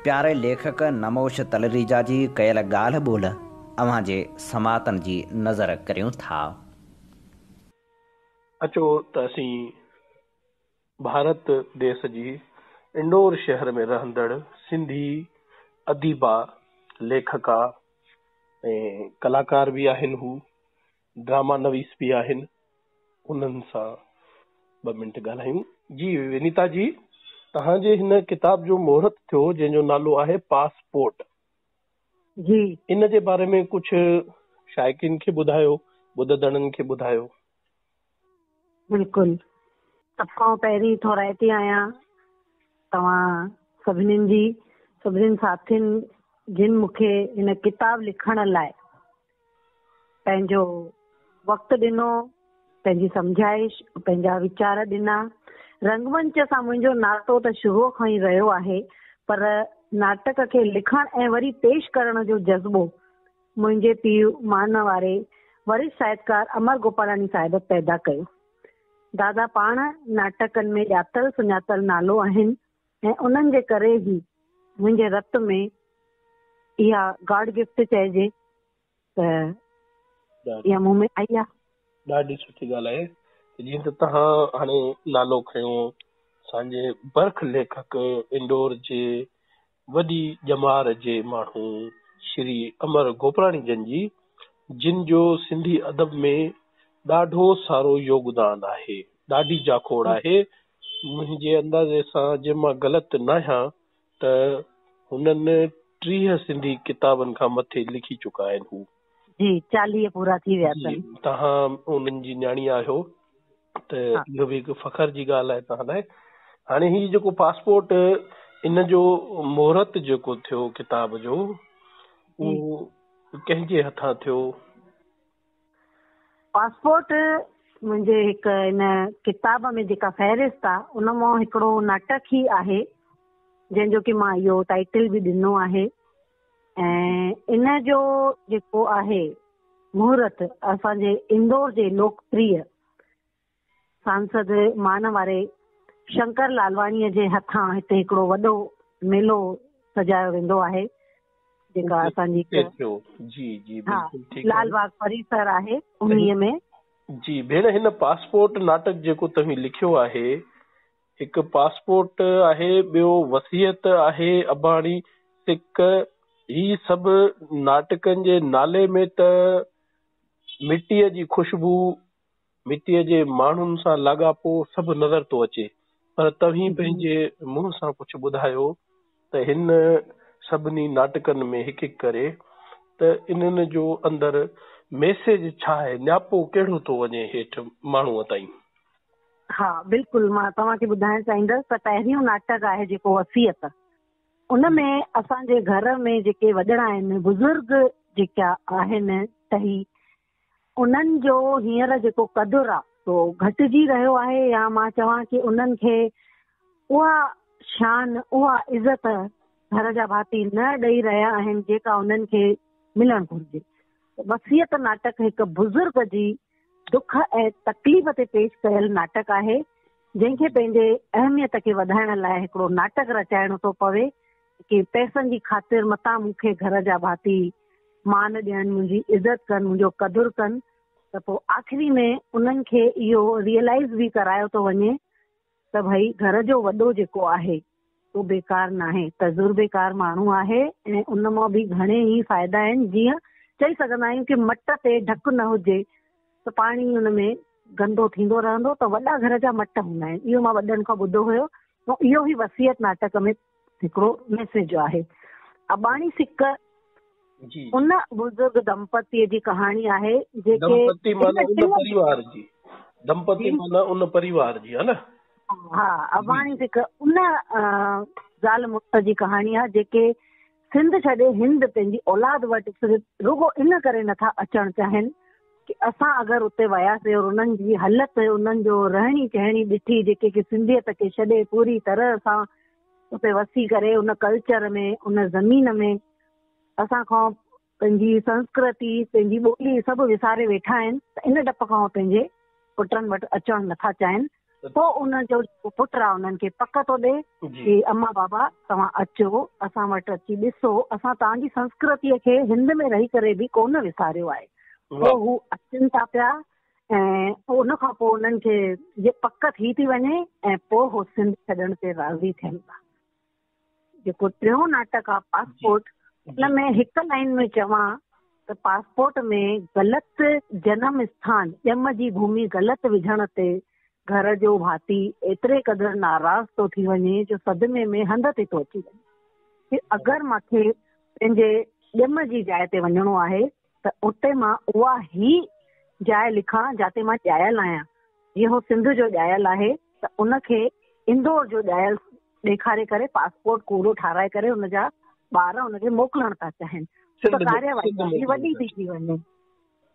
प्यारे लेखक नमोश तलरेजा जी कयल ॻाल्हि ॿोल अव्हां जे समातनि जी नज़र करियूं था। अचो त असीं भारत देश जी इंदौर शहर में रहंदड़ सिंधी अदीबा, लेखका ऐं कलाकार बि आहिनि, हू ड्रामा नवीस बि आहिनि, उन्हनि सां 2 मिंट ॻाल्हायूं। जी विनीता जी, तव्हांजे हिन किताब जो मुहूर्त थियो जंहिंजो नालो आहे पासपोर्ट जी, इन जे बारे में कुझु शाइकिन खे ॿुधायो, ॿुधंदड़नि खे ॿुधायो। बिल्कुलु, सभ खां पहिरीं थोराइती आहियां तव्हां सभिनीनि साथियुनि जिन मूंखे हिन किताब लिखण लाइ पंहिंजो वक़्तु ॾिनो, पंहिंजी सम्झाइश, पंहिंजा वीचार ॾिना। रंगमंच सां मुंहिंजो नातो त शुरूअ खां ई रहियो आहे, पर नाटक खे लिखण ऐं वरी पेश करण जो जज़्बो मुंहिंजे पीउ मान वारे वरिष्ठ साहित्यकार अमर गोपालानी साहिब पैदा कयो। दादा पाण नाटकनि में ॼातल सुञातल नालो आहिनि ऐं उन्हनि जे करे ई मुंहिंजे रत में इहा गॉड गिफ्ट चइजे त इहा मूं में आई आहे। ॾाढी सुठी ॻाल्हि आहे। जीअं त तव्हां हाणे नालो खयो असांजे बर्ख लेखक इंदौर जे वॾी ॼमार जे माण्हू श्री अमर गोपालानी जन जी, जिन जो सिंधी अदब में ॾाढो सारो योगदान आहे, ॾाढी जाखोड़ आहे। मुंहिंजे अंदाज़े सां जे मां ग़लति न आहियां त हुननि 30 सिंधी किताबनि खां मथे लिखी चुका आहिनि। हू जी 40 पूरा थी विया अथनि। तव्हां उन्हनि जी न्याणी आहियो त इहो बि हिकु फ़ख्र जी ॻाल्हि आहे तव्हां लाइ। हाणे हीउ जेको पासपोर्ट, इन जो मुहूर्त जेको थियो किताब जो, उहो कंहिंजे हथां थियो? पासपोर्ट मुंहिंजे हिकु इन किताब में जेका फ़हरिस्त आहे उन मां हिकिड़ो नाटक ई आहे, जंहिंजो की मां इहो टाइटल बि ॾिनो आहे। ऐं इन जो जेको आहे मुहूर्त असांजे इंदौर जे लोकप्रिय सांसद मान वारे शंकर लालवाणीअ जे हथां हिते हिकिड़ो वॾो मेलो सजायो वेंदो आहे, जेका असांजी लालबाग परिसर आहे उन्हीअ में। जी भेण, हिन पासपोर्ट नाटक जेको तव्हीं लिखियो आहे, हिकु पासपोर्ट आहे, ॿियो वसियत आहे, अबाणी सिक, ही सभु नाटकनि जे नाले में त मिटीअ जी खुशबू, मिटीअ जे माण्हुनि सां लाॻापो सभु नज़र थो अचे, पर तव्हीं पंहिंजे मुंहं सां कुझु ॿुधायो त हिन सभिनी नाटकनि में हिकु हिकु करे त इन्हनि जो अंदरि मैसेज छा आहे, न्यापो कहिड़ो थो वञे हेठि माण्हूअ ताईं? हा बिल्कुलु, मां तव्हांखे ॿुधाइण चाहींदसि त पहिरियों नाटक आहे जेको वसियत, उन में असांजे घर में जेके वॾड़ा आहिनि, बुज़ुर्ग जेका आहिनि टही, उन्हनि जो हींअर जेको क़दुरु आहे सो घटिजी रहियो आहे, या मां चवां कि उन्हनि खे उहा शान, उहा इज़त घर जा भाती न ॾेई रहिया आहिनि जेका उन्हनि खे मिलणु घुरिजे। वसियत नाटक हिकु बुज़ुर्ग जी दुख ऐं तकलीफ़ ते पेश कयल नाटक आहे, जंहिंखे पंहिंजे अहमियत खे वधाइण लाइ हिकिड़ो नाटक रचाइणो थो पवे कि पैसनि जी ख़ातिर मतां मूंखे घर जा भाती मान ॾियनि, मुंहिंजी इज़त कनि, मुंहिंजो क़दुरु कनि, त पोइ आख़िरी में उन्हनि खे इहो रियलाइज़ बि करायो थो वञे त भई घर जो वॾो जेको आहे उहो बेकार न आहे, तजुर्बेकार माण्हू आहे ऐं उन मां बि घणे ई फ़ाइदा आहिनि। जीअं चई सघंदा आहियूं कि मट ते ढकु न हुजे त पाणी हुन में गंदो थींदो रहंदो, त वॾा घर जा मट हूंदा आहिनि। इहो मां वॾनि खां ॿुधो हुयो ऐं इहो ई वसियत नाटक में हिकिड़ो मैसेज आहे। अबाणी सिक उन बुज़ुर्ग दंपतीअ जी कहाणी आहे दंपति माना उन परिवार जी, दंपति माना उन परिवार जी, है न? हा, अबाणी सिक उन ज़ाल मुड़ुस जी कहाणी आहे जेके सिंध छॾे हिंद पंहिंजी औलाद वटि सिर्फ़ु रुगो इन करे नथा अचणु चाहिनि कि असां अगरि उते वियासीं और उन्हनि जी हालति, उन्हनि जो रहणी कहणी ॾिठी, जेके कि सिंधियत खे छॾे पूरी तरह सां उते वसी करे उन कल्चर में, उन ज़मीन में असां खां पंहिंजी संस्कृति, पंहिंजी ॿोली सभु विसारे वेठा आहिनि, त इन डप खां पंहिंजे पुटनि वटि अचणु नथा चाहिनि। पोइ उनजो पुटु आहे उन्हनि खे पक थो ॾे कि अम्मा बाबा तव्हां अचो, असां वटि अची ॾिसो, असां तव्हांजी संस्कृतीअ खे हिंद में रही करे बि कोन विसारियो आहे। पोइ हू अचनि था पिया ऐं उन खां पोइ उन्हनि खे जे पक थी वञे ऐं पोइ हू सिंध छॾण ते राज़ी थियनि था। जेको टियों नाटक आहे पासपोर्ट, उन में हिकु लाइन में चवां त पासपोर्ट में ग़लति जनम स्थान, ॼम जी भूमि ग़लति विझण ते घर जो भाती एतिरे क़दुरु नाराज़ थो थी वञे जो सदमे में हंध ते थो अची वञे कि अगरि मूंखे पंहिंजे ॼम जी जाइ ते वञिणो आहे त उते मां उहा ई जाइ लिखां जिते मां ॼायल आहियां। जीअं हू सिंध जो ॼायल आहे त उनखे इंदौर जो ॼायल ॾेखारे करे पासपोर्ट कूड़ो ठाराए करे हुनजा ॿार हुनखे मोकिलण था चाहिनि, त कार्यवाही वॾी थी थी वञे।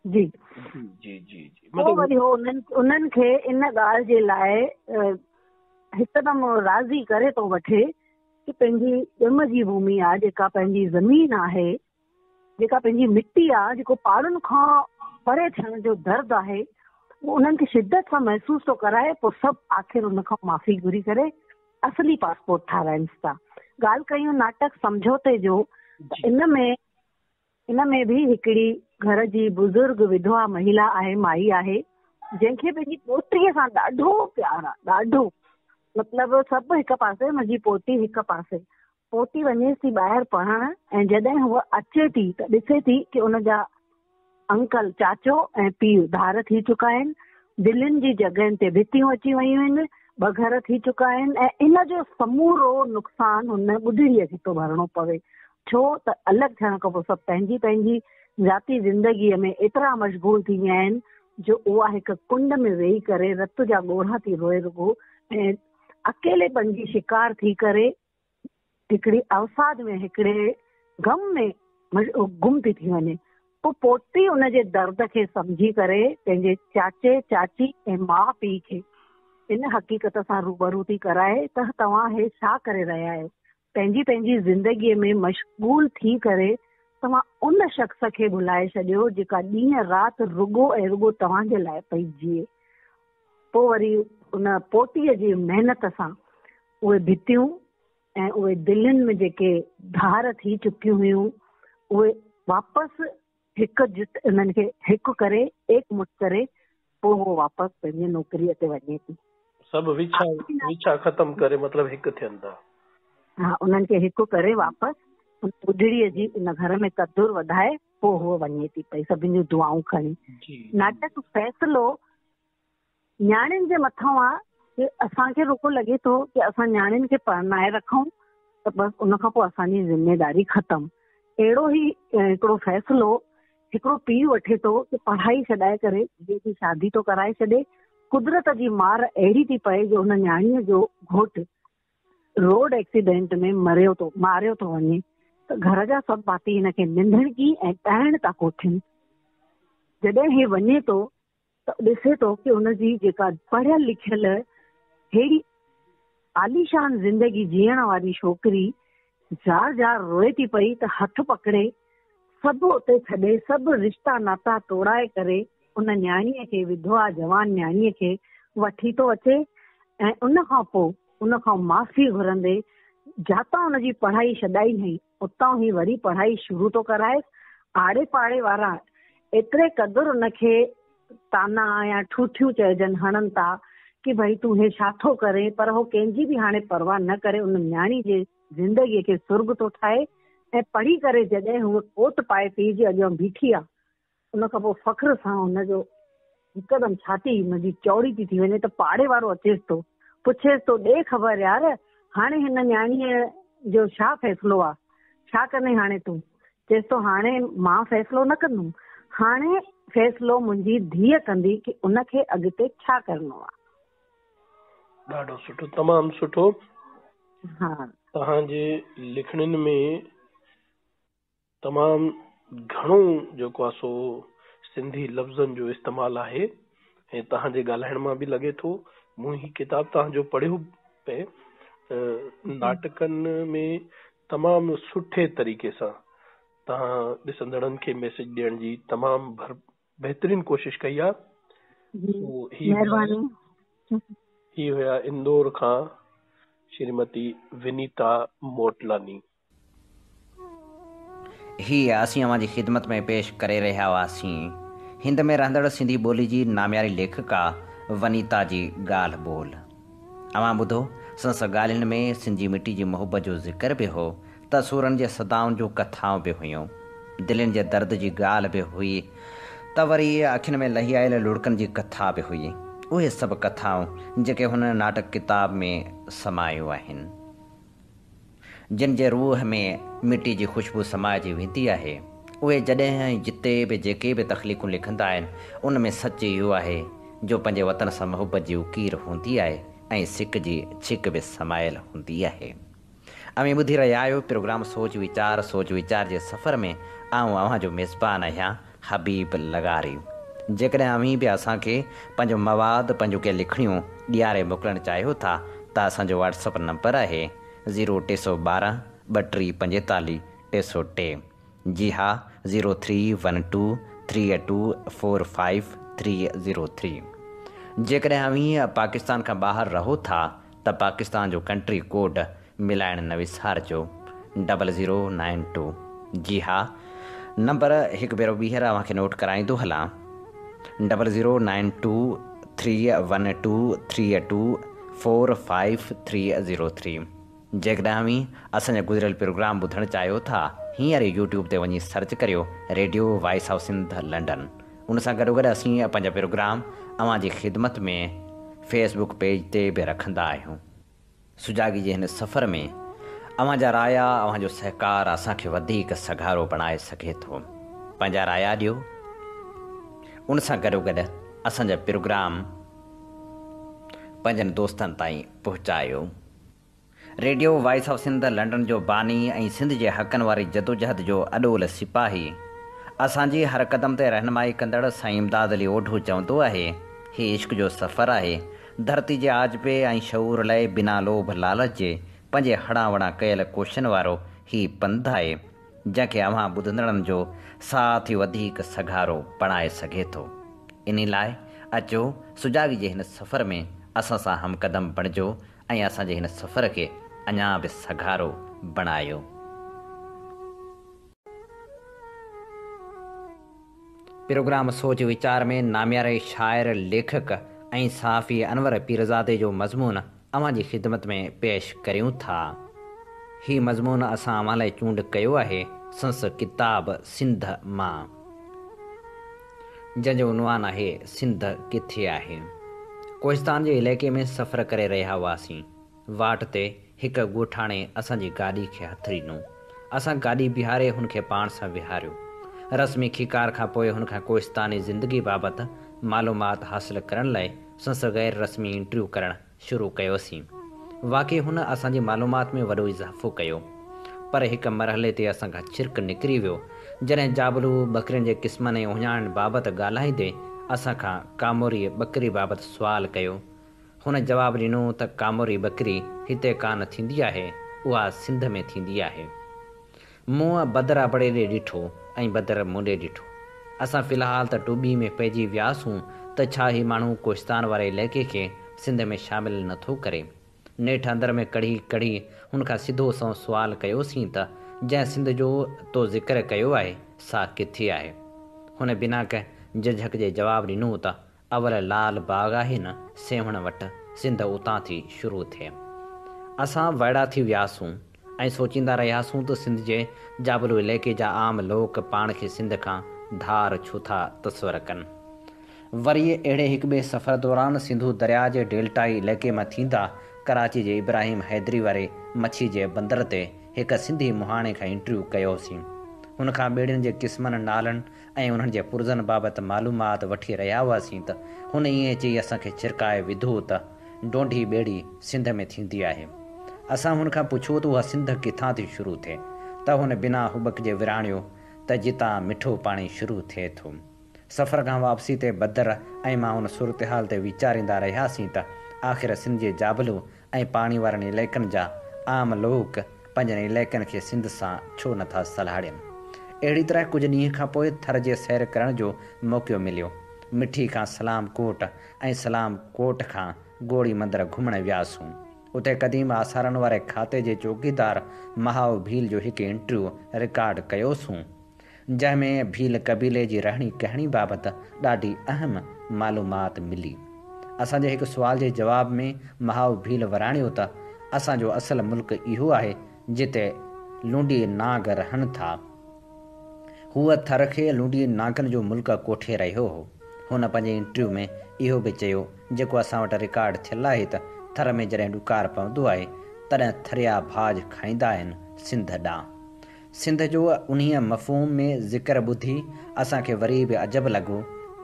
जी जी जी जी पोइ वरी हो उन्हनि खे इन ॻाल्हि जे लाइ हिकदमि राज़ी करे थो वठे कि पंहिंजी ॼम जी भूमि आहे, जेका पंहिंजी ज़मीन आहे, जेका पंहिंजी मिटी आहे, जेको पहाड़ुनि खां परे थियण जो दर्द आहे, उहो उन्हनि खे शिदत सां महसूस थो कराए। पोइ सभु आख़िर उन खां माफ़ी घुरी करे असली पासपोर्ट ठाराइनि था। ॻाल्हि कयूं नाटक समझौते जो, त इन में बि हिकिड़ी घर जी बुज़ुर्ग विधवा महिला आहे, माई आहे, जंहिंखे पंहिंजी पोटीअ सां ॾाढो प्यार आहे, ॾाढो, मतिलबु सभु हिकु पासे, मुंहिंजी पोटी हिकु पासे। पोटी वञे थी ॿाहिरि पढ़णु ऐं जॾहिं हूअ अचे थी त ॾिसे थी कि उनजा अंकल, चाचो ऐं पीउ धार थी चुका आहिनि, दिलनि जी जॻहियुनि ते भितियूं अची वयूं आहिनि, ॿ घर थी चुका आहिनि ऐं इन जो समूरो नुक़सान हुन ॿुढड़ीअ खे थो भरणो पवे। छो त अलॻि थियण खां पोइ सभु पंहिंजी पंहिंजी ज़ाती ज़िंदगीअ में एतिरा मशगूल थी विया आहिनि जो उहा हिकु कुंड में वेही करे रत जा ॻोढ़ा थी रोए रुगो ऐं अकेलेपन जी शिकार थी करे हिकिड़ी अवसाद में, हिकिड़े गम में गुम थी वञे। पोइ पोटी उनजे दर्द खे सम्झी करे पंहिंजे चाचे, चाची ऐं माउ पीउ खे इन हक़ीक़त सां रूबरू थी कराए त तव्हां हे छा करे रहिया आहियो। पंहिंजी पंहिंजी ज़िंदगीअ में मशगूल थी करे तव्हां उन शख़्स खे भुलाए छॾियो जेका ॾींहं राति रुगो ऐं रुगो तव्हांजे लाइ पई जीए। पोइ वरी उन पोटीअ जी महिनत सां उहे भितियूं ऐं उहे दिलनि में जेके धार थी चुकियूं हुयूं उहे वापसि हिकु जुट उन्हनि खे हिकु करे एकमुठ करे पोइ उहो वापसि पंहिंजी नौकरीअ ते वञे थी। सभु विछा ख़तम करे मतिलबु हिकु थियनि था। हा, उन्हनि खे हिकु करे वापसि ॿुढड़ीअ जी इन घर में कदुरु वधाए पोइ हूअ वञे थी पई सभिनि जूं दुआऊं खणी। नाटक फ़ैसिलो न्याणियुनि जे मथां आहे कि असांखे रुको लॻे थो कि असां न्याणियुनि खे परणाए रखूं त बसि उन खां पोइ असांजी ज़िम्मेदारी ख़तमु। अहिड़ो ई हिकिड़ो फ़ैसिलो हिकिड़ो पीउ वठे थो कि पढ़ाई छॾाए करे धीअ जी शादी थो कराए छॾे। कुदरत जी मार अहिड़ी थी पए जो हुन न्याणीअ जो घोटु रोड एक्सीडेंट में मारियो थो वञे त घर जा सभु भाती हिनखे निंढड़की ऐं ॻाइण था कोठिन। जॾहिं हे वञे थो त ॾिसे थो कि हुनजी जेका पढ़ियल लिखियल अहिड़ी आलीशान ज़िंदगी जीअण वारी छोकिरी जार जार रोए थी पई त हथ पकड़े सभु उते छॾे सभु रिश्ता नाता तोड़ाए करे उन न्याणीअ खे, विधवा जवान न्याणीअ खे वठी थो अचे ऐं उन खां माफ़ी घुरंदे जातां हुनजी पढ़ाई छॾाई नहीं उतां ई वरी पढ़ाई शुरू तो कराए। आड़े पाड़े वारा एतिरे क़दुरु उनखे ताना या ठूठियूं चइजनि हणनि था कि भई तूं हे छा थो करे, पर हो कंहिंजी बि हाणे परवाह न करे उन न्याणी जे ज़िंदगीअ खे सुर्ग थो ठाहे। ऐं पढ़ी करे जॾहिं हूअ कोट पाए पीउ जे अॻियां बीठी आहे, उन खां पोइ फ़ख्र सां हुनजो हिकदमि छाती हुनजी चौड़ी थी वञे त पाड़े वारो अचेसि थो, पुछेसि थो ॾे ख़बर यार हाणे हिन न्याणीअ जो छा फ़ैसिलो आहे, छा कंदे हाणे तूं? चएसि थो हाणे मां फ़ैसिलो न कंदुमि, हाणे फ़ैसिलो मुंहिंजी धीअ कंदी कि उनखे अॻिते छा करिणो आहे। ॾाढो सुठो, तमामु सुठो। हा, तव्हांजे लिखणियुनि में तमामु घणो जेको आहे सो सिंधी लफ़्ज़नि जो इस्तेमालु आहे ऐं तव्हांजे ॻाल्हाइण मां बि लॻे थो। मूं ही किताबु तव्हांजो पढ़ियो पिए, नाटकनि में तमामु सुठे तरीक़े सां तव्हां ॾिसंदड़नि खे मैसेज ॾियण जी तमामु बहितरीन कोशिश कई आहे। ही हुया इंदौर खां श्रीमती विनीता मोटलानी। ही असीं अवां जी ख़िदमत में पेश करे रहिया हुआसीं हिंद में रहंदड़ सिंधी ॿोली जी नामियारी लेखिका वनीता जी ॻाल्हि ॿोल। अवां ॿुधो संस ॻाल्हियुनि में सिंधी मिट्टी जी मोहबत जो ज़िक्र बि हो, तसूरनि जे सदाउनि जूं कथाऊं बि हुयूं, दिलनि जे दर्द जी ॻाल्हि बि हुई, त वरी अखियुनि में लही आयल लुड़कनि जी कथा बि हुई। उहे सभु कथाऊं जेके हुन नाटक किताब में समायूं आहिनि, जिन जे रूह में मिट्टी जी ख़ुशबू समाइजी वेंदी आहे। उहे जॾहिं जिते बि जेके बि तख़लीक़ूं लिखंदा आहिनि उन में सच इहो आहे जो पंहिंजे वतन सां मोहबत जी उकीर हूंदी आहे ऐं सिक जी छिक बि समायल हूंदी आहे। अमीं ॿुधी रहिया आहियो प्रोग्राम सोच वीचार जे सफ़र में आऊं अव्हांजो मेज़बान आहियां हबीब लगारी। जेकॾहिं अमीं बि असांखे पंहिंजो मवाद पंहिंजो के लिखणियूं ॾियारे मोकिलणु चाहियो था त असांजो व्हाट्सअप नंबर आहे 0312 3245 303। जी हा, 031238245303। जेकॾहिं अमीं पाकिस्तान खां ॿाहिरि रहो था त पाकिस्तान जो कंट्री कोड मिलाइण न विसारिजो 0092। जी हा, नंबर हिकु भेरो ॿीहर अव्हांखे नोट कराईंदो हलां 00923123245303। जेकॾहिं अमीं असांजा गुज़िरियल प्रोग्राम ॿुधणु चाहियो था हींअर यूट्यूब ते वञी सर्च करियो radio voice of Sindh London. उन सां गॾोगॾु असीं पंहिंजा प्रोग्राम अव्हांजी ख़िदमत में फेसबुक पेज ते बि रखंदा आहियूं। सुजाॻी जे हिन सफ़र में अव्हांजा राया अव्हांजो सहकार असांखे वधीक सघारो बणाए सघे थो। पंहिंजा राया ॾियो, उन सां गॾोगॾु असांजा प्रोग्राम पंहिंजनि दोस्तनि ताईं पहुचायो। Radio voice of Sindh London जो बानी ऐं सिंध जे हक़नि वारी जदोजहद जो अॾोल सिपाही असांजी हर क़दम ते रहनुमाई कंदड़ साईं इमदाद अली ओढो चवंदो आहे, हीउ इश्क जो सफ़रु आहे। धरती जे आजबे ऐं शऊर लाइ बिना लोभ लालच जे पंहिंजे हणा वणा कयल कोशिशनि वारो हीउ पंधु आहे जंहिंखे अव्हां ॿुधंदड़नि जो साथ ई वधीक सघारो बणाए सघे थो। इन लाइ अचो सुजाॻी जे हिन सफ़र में असां सां हमक़दम बणिजो ऐं असांजे हिन सफ़र खे अञा बि सघारो बणायो। प्रोग्राम सोच वीचार में नामियारे शाइर लेखक ऐं साफ़ी अनवर पीरज़ादे जो मज़मून अव्हांजी ख़िदमत में पेश करियूं था। हीउ मज़मून असां अव्हां लाइ चूंड कयो आहे संस किताब सिंध मां, जंहिंजो उनवान आहे सिंध किथे आहे। कोहिस्तान जे इलाइक़े में सफ़र करे रहिया हुआसीं। वाट ते हिकु ॻोठाणे असांजी गाॾी खे हथ ॾिनो। असां गाॾी बीहारे हुनखे पाण सां विहारियो। रस्मी खीकार खां पोइ हुनखां कोहिस्तानी ज़िंदगी बाबति मालूमात हासिल करण लाइ संस गैर रस्मी इंटरव्यू करणु शुरू कयोसीं। वाक़ई हुन असांजी मालूमात में वॾो इज़ाफ़ो कयो, पर हिकु मरहले ते असांखां छिरक निकिरी वियो जॾहिं जाबलू ॿकरियुनि जे क़िस्मनि ऐं उञाण बाबति ॻाल्हाईंदे असांखां कामोरी ॿकरी बाबति सुवालु कयो। हुन जवाबु ॾिनो त कामोरी ॿकरी हिते कान थींदी आहे, उहा सिंध में थींदी आहे। मूं बदर अबड़े ॾे ॾिठो ऐं बदर मूं ॾे ॾिठो। असां फ़िलहाल त टुॿी में पइजी वियासीं त छा ही माण्हू कोहिस्तान वारे इलाइक़े खे सिंध में शामिल नथो करे। नेठि अंदर में कढ़ी हुनखां सिधो सो सुवाल कयोसीं त जंहिं सिंध जो तो ज़िक्र कयो आहे सा किथे आहे। हुन बिना कंहिं झिझक जे जवाबु ॾिनो त अवल लाल बाग आहे न सेवण वटि, सिंध उतां थी शुरू थिए। असां वाइड़ा थी वियासीं ऐं सोचींदा रहियासीं त सिंध जे जाबलू इलाइक़े जा आम लोक पाण खे सिंध खां धार छो था तस्वर कनि। वरी अहिड़े हिकु ॿिए सफ़र दौरान सिंधू दरिया जे डेल्टाई इलाइक़े मां थींदा कराची जे इब्राहिम हैदरी वारे मच्छी जे बंदर ते हिकु सिंधी मुहाणे खां इंटरव्यू कयोसीं। हुनखां ॿेड़ियुनि जे क़िस्मनि नालनि ऐं उन्हनि जे पुर्ज़नि बाबति मालूमात वठी रहिया हुआसीं त हुन ईअं चई असांखे छिरकाए विधो त डोंडी ॿेड़ी सिंध में थींदी आहे। असां हुनखां पुछो त उहा सिंध किथां थी शुरू थिए त हुन बिना हुबक जे विराणियो त जितां मिठो पाणी शुरू थिए थो। सफ़र खां वापसी ते बदर ऐं मां हुन सूरत हाल ते वीचारींदा रहियासीं त आख़िर सिंध जे जाबलू ऐं पाणी वारनि इलाइक़नि जा आम लोक पंहिंजनि इलाइक़नि खे सिंध सां छो नथा सलाड़ियनि। अहिड़ी तरह कुझु ॾींहं खां पोइ थर जे सैर करण जो मौक़ो मिलियो। मिठी खां सलाम कोट ऐं सलाम कोट खां गोड़ी मंदरु घुमण वियासीं। उते क़दीम आसारनि वारे खाते जे चौकीदार महाव भील जो हिकु इंटरव्यू रिकॉर्ड कयोसीं, जंहिंमें भील क़बीले जी रहणी कहणी बाबति ॾाढी अहम मालूमात मिली। असांजे हिकु सुवाल जे जवाब में महाव भील वराणियो त असांजो असल मुल्क इहो आहे जिते लूंडी नाग रहनि था। हूअ थर खे लूंडी नागनि जो मुल्क कोठे रहियो हो। हुन पंहिंजे इंटरव्यू में इहो बि चयो जेको असां वटि रिकॉर्ड थियल आहे त थर में जॾहिं ॾुकार पवंदो आहे तॾहिं थरिया भाॼ खाईंदा आहिनि सिंध ॾांहुं। सिंध जो उन्हीअ मफ़हूम में ज़िक्र ॿुधी असांखे वरी बि अजब लॻो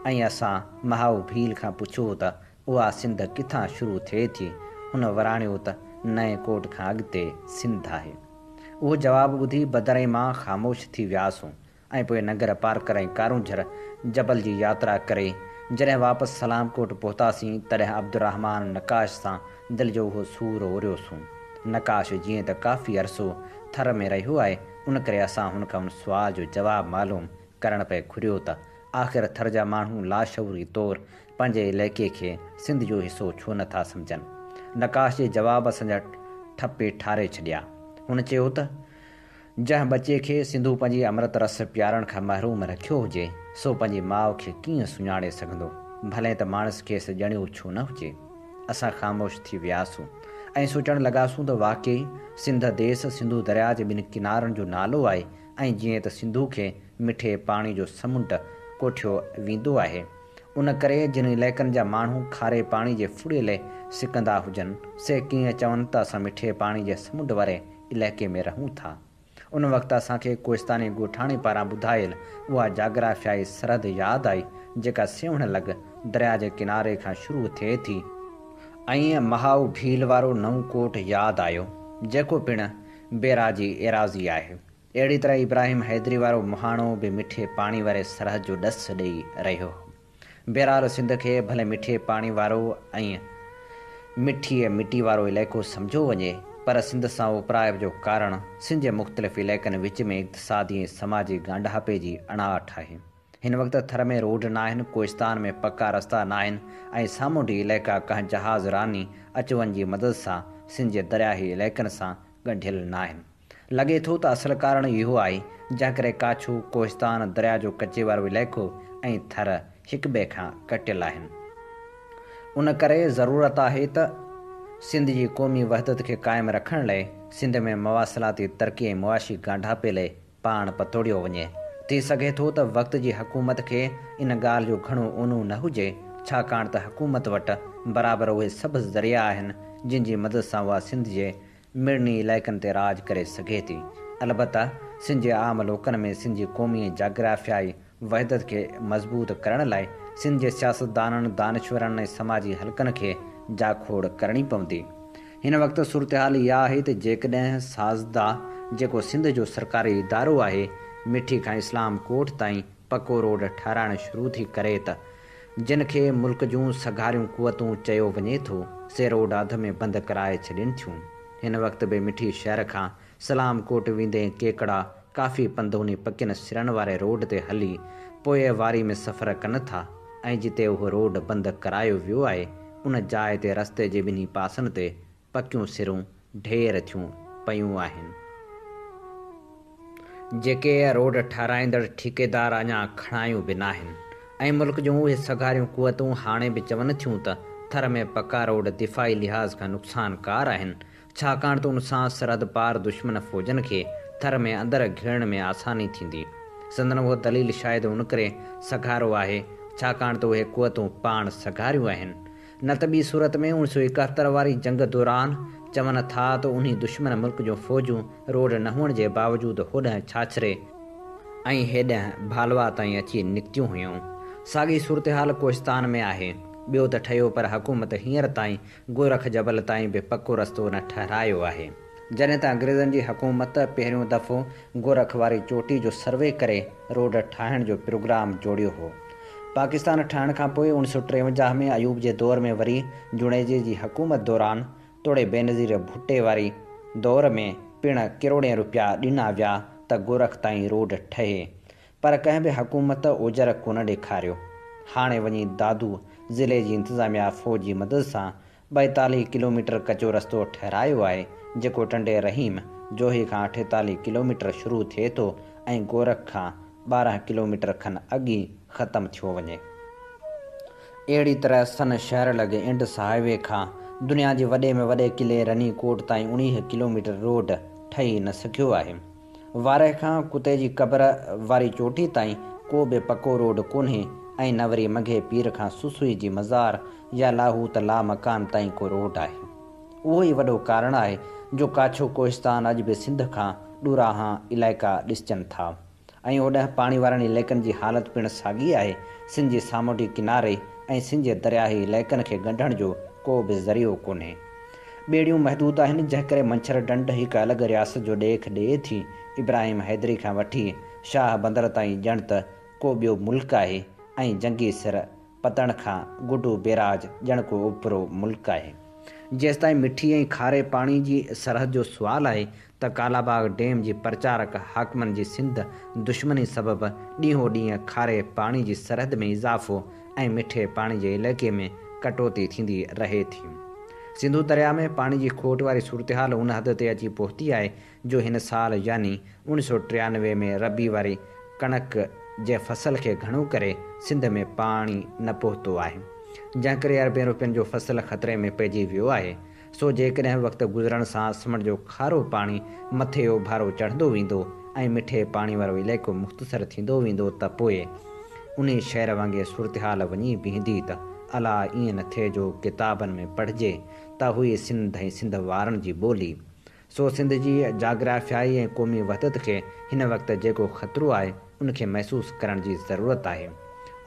ऐं असां महाव भील खां पुछो त उहा सिंध किथां शुरू थिए थी। हुन वराणियो त नए कोट खां अॻिते सिंध आहे। उहो जवाबु ॿुधी बदर मां ख़ामोश थी वियासीं ऐं पोइ नगर पार्कर ऐं कारूंझर जबल जी यात्रा करे जॾहिं वापसि सलामकोट पहुतासीं तॾहिं अब्दुर्रहमान नकाश सां दिलि जो उहो सूर ओरियोसीं। नकाश जीअं त काफ़ी अरसो थर में रहियो आहे, उन करे असां हुनखां हुन सुवाल जो जवाबु मालूम करण पिए घुरियो त आख़िर थर जा माण्हू लाशऊरी तौरु पंहिंजे इलाइक़े खे सिंध जो हिसो छो नथा सम्झनि। नकाश जे जवाब असांजा ठपे ठारे छॾिया। हुन चयो त जंहिं बचे खे सिंधू पंहिंजी अमृत रस प्यारण खां महरूम रखियो हुजे सो पंहिंजी माउ खे कीअं सुञाणे सघंदो, भले त माण्हू खेसि ॼणियो छो न हुजे। असां ख़ामोश थी वियासीं ऐं सोचणु लॻासीं त वाक़ई सिंध देस सिंधू दरिया जे ॿिनि किनारनि जो नालो आहे ऐं जीअं त सिंधू खे मिठे पाणी जो समुंड कोठियो वेंदो आहे, उन करे जिन इलाइक़नि जा माण्हू खारे पाणी जे फुड़ियले सिकंदा हुजनि से कीअं चवनि त असां मिठे पाणी जे समुंड वारे इलाइक़े में रहूं था। उन वक़्तु असांखे कोहिस्तानी ॻोठाणे पारां ॿुधायल उहा जाग्राफियाई सरहद यादि आई जेका सेवण लॻ दरिया जे किनारे खां शुरू थिए थी ऐं महाव भील वारो नओं कोट यादि आयो जेको पिणु बेराजी एराज़ी आहे। अहिड़ी तरह इब्राहिम हैदरी वारो मुहाणो बि मिठे पाणी वारे सरहद जो ॾस ॾेई रहियो हो। बहरहाल सिंध खे भले मिठे पाणी वारो ऐं मिटी वारो इलाइक़ो सम्झो वञे, पर सिंध सां उपिराइब जो कारण सिंध जे मुख़्तलिफ़ इलाइक़नि विच में इक़्तिसादी ऐं समाजी गांडापे जी अणाहठ आहे। हिन वक़्तु थर में रोड न आहिनि, कोहिस्तान में पका रस्ता न आहिनि ऐं सामूंडी इलाइक़ा कंहिं जहाज़ रानी अचु वञ जी मदद सां सिंध जे दरियाही इलाइक़नि सां ॻंढियल न आहिनि। लॻे थो त असुलु कारणु इहो आहे जंहिं करे काछू कोहिस्तान दरिया जो कचे वारो इलाइक़ो ऐं थर हिक ॿिए खां कटियल आहिनि। उन करे ज़रूरत आहे त सिंध जी क़ौमी वहदत खे क़ाइमु रखण लाइ सिंध में मवासिलाती तरक़ी ऐं मुआशी गांडापे लाइ पाण पतोड़ियो वञे। थी सघे थो त वक़्त जी हुकूमत खे इन ॻाल्हि जो घणो ओनू न हुजे, छाकाणि त हुकूमत वटि बराबरि उहे सभु ज़रिया आहिनि जिन जी मदद सां उहा सिंध जे मिड़नी इलाइक़नि ते राज करे सघे थी। अलबत्ता सिंध जे आम लोकनि में सिंध जी क़ौमी ऐं जाग्राफियाई वहदत खे मज़बूत करण लाइ सिंध जे सियासतदाननि, दानिश्वरनि ऐं समाजी हलकनि खे जाखोड़ करणी पवंदी। हिन वक़्तु सूरत हाल इहा आहे त जेकॾहिं साज़दा जेको सिंध जो सरकारी इदारो आहे मिठी खां इस्लाम कोट ताईं पको रोड ठाराइणु शुरू थी करे त जिन खे मुल्क जूं सघारियूं कुवतूं चयो वञे थो से रोड अध में बंदि कराए छॾनि थियूं। हिन वक़्तु बि मिठी शहर खां सलाम कोट वेंदे केकड़ा काफ़ी पंध उन पकियुनि सिरनि वारे रोड ते हली पोइ वारी में सफ़र कनि था ऐं जिते उहो रोड बंदि करायो वियो आहे उन जाइ ते रस्ते जे ॿिन्ही पासनि ते पकियूं सिरूं ढेर थियूं पयूं आहिनि। जेके रोड ठाराईंदड़ ठेकेदार अञा खणायूं बि नाहिनि ऐं मुल्क जूं उहे सगारियूं कुवतूं हाणे बि चवनि थियूं त थर में पका रोड दिफ़ाई लिहाज़ खां नुक़सानकार आहिनि, छाकाणि त उन सां सरहद पार दुश्मन फ़ौजनि खे थर में अंदरि घेरण में आसानी थींदी। संदन उहो दलील शायदि उन करे सगारो आहे छाकाणि त उहे कुवतूं पाण सगारियूं आहिनि। न त ॿी सूरत में 1971 वारी जंग दौरान चवनि था त उन्ही दुश्मन मुल्क जूं फ़ौजूं रोड न हुअण जे बावजूदु होॾां छाछरे ऐं हेॾां भालवा ताईं अची निकितियूं हुयूं। साॻी सूरतहाल कोहिस्तान में आहे। ॿियो त ठहियो पर हुकूमत हींअर ताईं गोरख जबल ताईं बि पको रस्तो न ठहिरायो आहे। जॾहिं त अंग्रेज़नि जी हुकूमत पहिरियों दफ़ो गोरख वारी चोटी जो सर्वे करे रोड ठाहिण जो प्रोग्राम जोड़ियो हो। पाकिस्तान ठहण खां पोइ 1953 में अयूब जे दौर में वरी जुड़ेजे जी हुकूमत दौरान तोड़े बेनज़ीर भुट्टे वारी दौर में पिण किरोड़ें रुपया ॾिना विया त गोरख ताईं रोड ठहे, पर कंहिं बि हुकूमत ओजर कोन ॾेखारियो। हाणे वञी दादू ज़िले जी इंतिज़ामिया फ़ौज जी मदद सां 42 किलोमीटर कचो रस्तो ठहिरायो आहे, जेको टंडे रहीम जोही खां 48 किलोमीटर शुरू थिए थो ऐं गोरख खां 12 किलोमीटर खनि अॻी ख़तमु थियो वञे। अहिड़ी तरह सन शहर लॻे इंडस हाईवे खां दुनिया जे वॾे में वॾे किले रनीकोट ताईं 19 किलोमीटर रोड ठही न सघियो आहे। वारे खां कुते जी क़बर वारी चोटी ताईं को बि पको रोड कोन्हे ऐं न वरी मघे पीर खां सुसुई जी मज़ार या लाहूत ला मकान ताईं को रोड आहे। उहो ई वॾो कारण आहे जो काछो कोहिस्तान अॼु बि सिंध खां ॾूराहां इलाइक़ा ॾिसजनि था ऐं होॾां पाणी वारनि इलाइक़नि जी हालति पिणु साॻी आहे। सिंध जे सामुंडी किनारे ऐं सिंध जे दरियाही इलाइक़नि खे ॻंढण जो को बि ज़रियो कोन्हे। ॿेड़ियूं महदूद आहिनि, जंहिं करे मंछर ढंढ हिकु अलॻि रियासत जो ॾेख ॾिए थी। इब्राहिम हैदरी खां वठी शाह बंदर ताईं ॼण त को ॿियो मुल्क आहे ऐं जंगी सिर पतण खां गुडू बेराज ॼण को ओपिरो मुल्क आहे। जेसिताईं मिठी ऐं खारे पाणी जी सरहद जो सुवालु आहे त कालाबाग डैम जी प्रचारक हाकमनि जी सिंध दुश्मनी सबबि ॾींहों ॾींहुं खारे पाणी जी सरहद में इज़ाफ़ो ऐं मिठे पाणी जे इलाइक़े में कटौती थींदी रहे थी। सिंधु दरिया में पाणी जी खोट वारी सूरतहाल उन हद ते अची पहुती आहे जो हिन साल यानी 1993 में रबी वारी कणक जे फसल खे घणो करे सिंध में पाणी न पहुतो आहे, जंहिं करे अरबें रुपयनि जो फसल ख़तरे में पइजी वियो आहे। सो जेकॾहिं वक़्तु गुज़रण सां समुंड जो खारो पाणी मथे उभारो चढ़ंदो वेंदो ऐं मिठे पाणी वारो इलाइक़ो मुख़्तसर थींदो वेंदो त पोइ उन शहर वांगुरु सूरतहाल वञी बीहंदी त अला ईअं न थिए जो किताबनि में पढ़िजे त हुई सिंध ऐं सिंध वारनि जी ॿोली। सो सिंध जी जाग्राफियाई ऐं क़ौमी वहदत खे हिन वक़्तु जेको ख़तरो आहे उनखे महसूसु करण जी ज़रूरत आहे।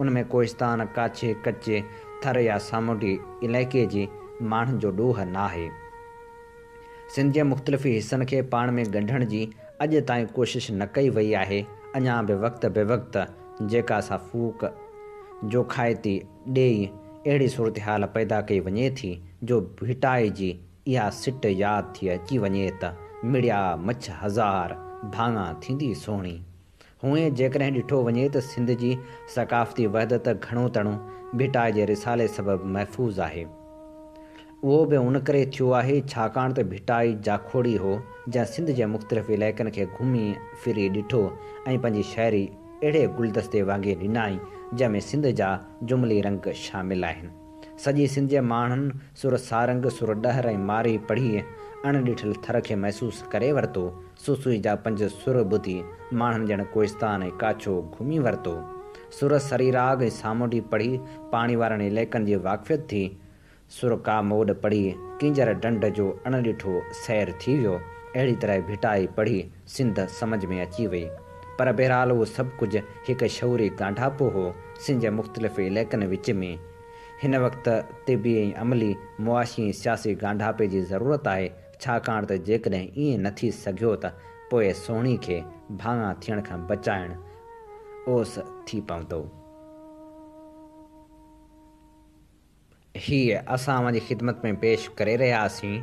उनमें कोहिस्तान, काछे, कच्चे, थर या सामुंडी इलाइक़े जी माण्हुनि जो ॾोह न आहे। सिंध जे मुख़्तलिफ़ हिसनि खे पाण में ॻंढण जी अॼु ताईं कोशिशि न कई वई आहे। अञा बि वक़्त बेवक़्तु जेका सा फूक जो खाइती ॾेई अहिड़ी सूरतहाल पैदा कई वञे थी जो भिटाई जी इहा सिट यादि थी अची वञे त मिड़िया मछ हज़ार भाङा थींदी सुहिणी। हूअं जेकॾहिं ॾिठो वञे त सिंध जी सक़ाफ़ती वहदत घणो तणो भिटाई जे रिसाले सबबि महफ़ूज़ आहे। उहो बि उन करे थियो आहे छाकाणि त भिटाई जाखोड़ी हो जंहिं सिंध जे मुख़्तलिफ़ इलाइक़नि खे घुमी फिरी ॾिठो ऐं पंहिंजी शाइरी अहिड़े गुलदस्ते वांगुरु ॾिनाई जंहिंमें सिंध जा जुमिली रंग शामिल आहिनि। सॼी सिंध जे माण्हुनि सुर सारंग, सुर ॾहर ऐं मारी पढ़ी अणॾिठल थर खे महसूसु करे वरितो। सुसुई जा 5 सुर ॿुधी माण्हुनि ॼण कोहिस्तान ऐं काछो घुमी वरितो। सुर सरीराग ऐं सामुंडी पढ़ी पाणी वारनि इलाइक़नि जी वाक़फ़ियत थी। सुर का मोड पढ़ी किंजर ढंढ जो अणॾिठो सैर थी वियो। अहिड़ी तरह भिटाई पढ़ी सिंध सम्झ में अची वई। पर बहरहाल उहो सभु कुझु हिकु शऊरी गांढापो हो सिंध जे मुख़्तलिफ़ इलाइक़नि विच में। हिन वक़्तु तिबी ऐं अमली मुआशी ऐं सियासी गांढापे जी ज़रूरत आहे, छाकाणि त जेकॾहिं ईअं न थी सघियो त पोइ सोणी खे भाङा थियण खां बचाइण ओस थी पवंदो। हीअ असां वञी ख़िदमत में पेश करे रहियासीं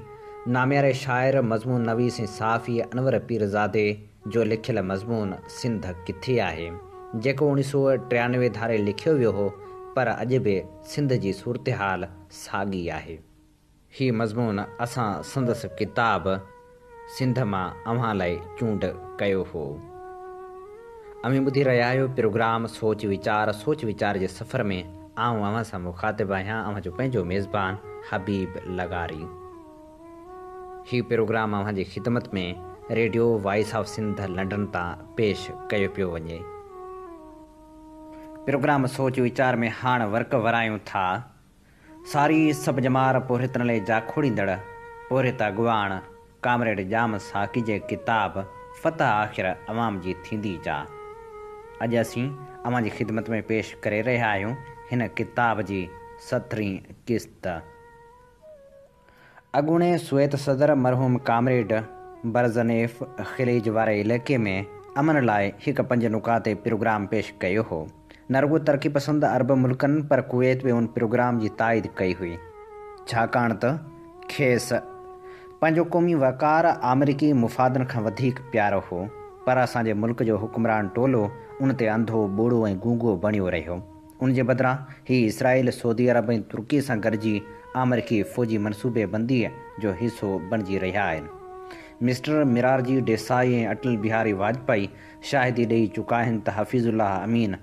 नामियारे शाइर मज़मून नवीस ऐं साफ़ी अनवर पीरज़ादे जो लिखियलु मज़मून सिंध किथे आहे, जेको 1993 धारे लिखियो वियो हो पर अॼु बि सिंध जी सूरत हाल साॻी आहे। ही मज़मून असां संदसि किताब सिंध मां अव्हां लाइ चूंड कयो हो। अमी ॿुधी रहिया आहियो प्रोग्राम सोच वीचार जे सफ़र में आऊं अव्हां सां मुखातिब आहियां, अव्हां जो पंहिंजो मेज़बान हबीब लगारी। ही प्रोग्राम अव्हां जी ख़िदमत में radio voice of Sindh London तां पेश कयो पियो वञे। प्रोग्राम सोच वीचार में हाणे वर्क वरायूं था सारी सभु जमार पोरितन लाइ जा खोड़ींदड़ पोरित अॻवान कामरेड जाम साकी जे किताब फ़तह आख़िर अवाम जी थींदी जा। अॼु असीं अव्हां जी ख़िदमत में पेश करे रहिया आहियूं हिन किताब जी 17वीं क़िस्त। अॻूणे सुवेत सदर मरहूम कामरेड बरज़नेफ ख़िलीज वारे इलाइक़े में अमन लाइ हिकु 5 नुकाते प्रोग्राम पेश कयो हो। न रुगो तरक़ी पसंद अरब मुल्कनि पर कुवैत बि उन प्रोग्राम जी ताईद कई हुई, छाकाणि त खेसि पंहिंजो क़ौमी वक़ार अमरीकी मुफ़ादनि खां वधीक प्यारो हो। पर असांजे मुल्क जो हुक्मरान टोलो उन ते अंधो ॿोड़ो ऐं गूंगो बणियो रहियो। उन जे बदिरां ही इसराइल, सऊदी अरब ऐं तुर्की सां गॾिजी अमरीकी फ़ौजी मनसूबे बंदीअ जो हिसो बणिजी रहिया आहिनि। मिस्टर मिरारजी देसाई ऐं अटल बिहारी वाजपेयी शाहिदी ॾेई चुका आहिनि त हफ़ीज़ुल्लाह अमीन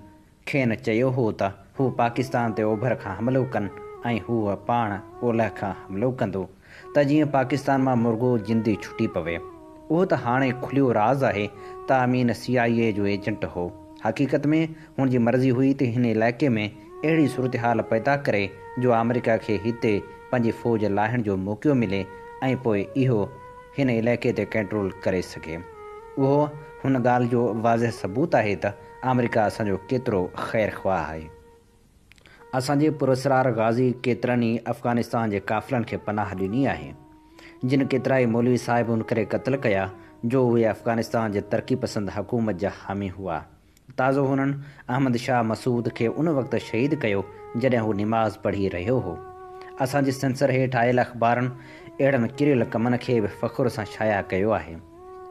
खेनि चयो हो त हू पाकिस्तान ते ओभर खां हमिलो कनि ऐं हूअ पाण ओलह खां हमिलो कंदो त जीअं पाकिस्तान मां मुर्गो जिंदी छुटी पवे। उहो त हाणे खुलियो राज़ आहे त अमीन CIA जो एजेंट हो। हक़ीक़त में हुन जी मर्ज़ी हुई त हिन इलाइक़े में अहिड़ी सूरत हाल पैदा करे जो अमेरिका खे हिते पंहिंजी फ़ौज लाहिण जो मौक़ो मिले ऐं पोइ इहो हिन इलाइक़े ते कंट्रोल करे सघे। उहो हुन ॻाल्हि जो वाज़ह सबूत आहे त अमेरिका असांजो केतिरो ख़ैर ख़्वाह आहे। असांजे पुरस्रार गाज़ी केतिरनि ई अफ़गानिस्तान जे काफ़िलनि खे पनाह ॾिनी आहे, जिन केतिरा ई मौलवी साहिब उन करे क़त्ल कया जो उहे अफ़गानिस्तान जे तरक़ी पसंद हुकूमत जा हामी हुआ। ताज़ो हुननि अहमद शाह मसूद खे उन वक़्तु शहीद कयो जॾहिं हू निमाज़ पढ़ी रहियो हो। असांजे सेंसर हेठि आयल अख़बारनि अहिड़नि किरियल कमनि खे बि फ़ख़ुर सां शाया कयो आहे।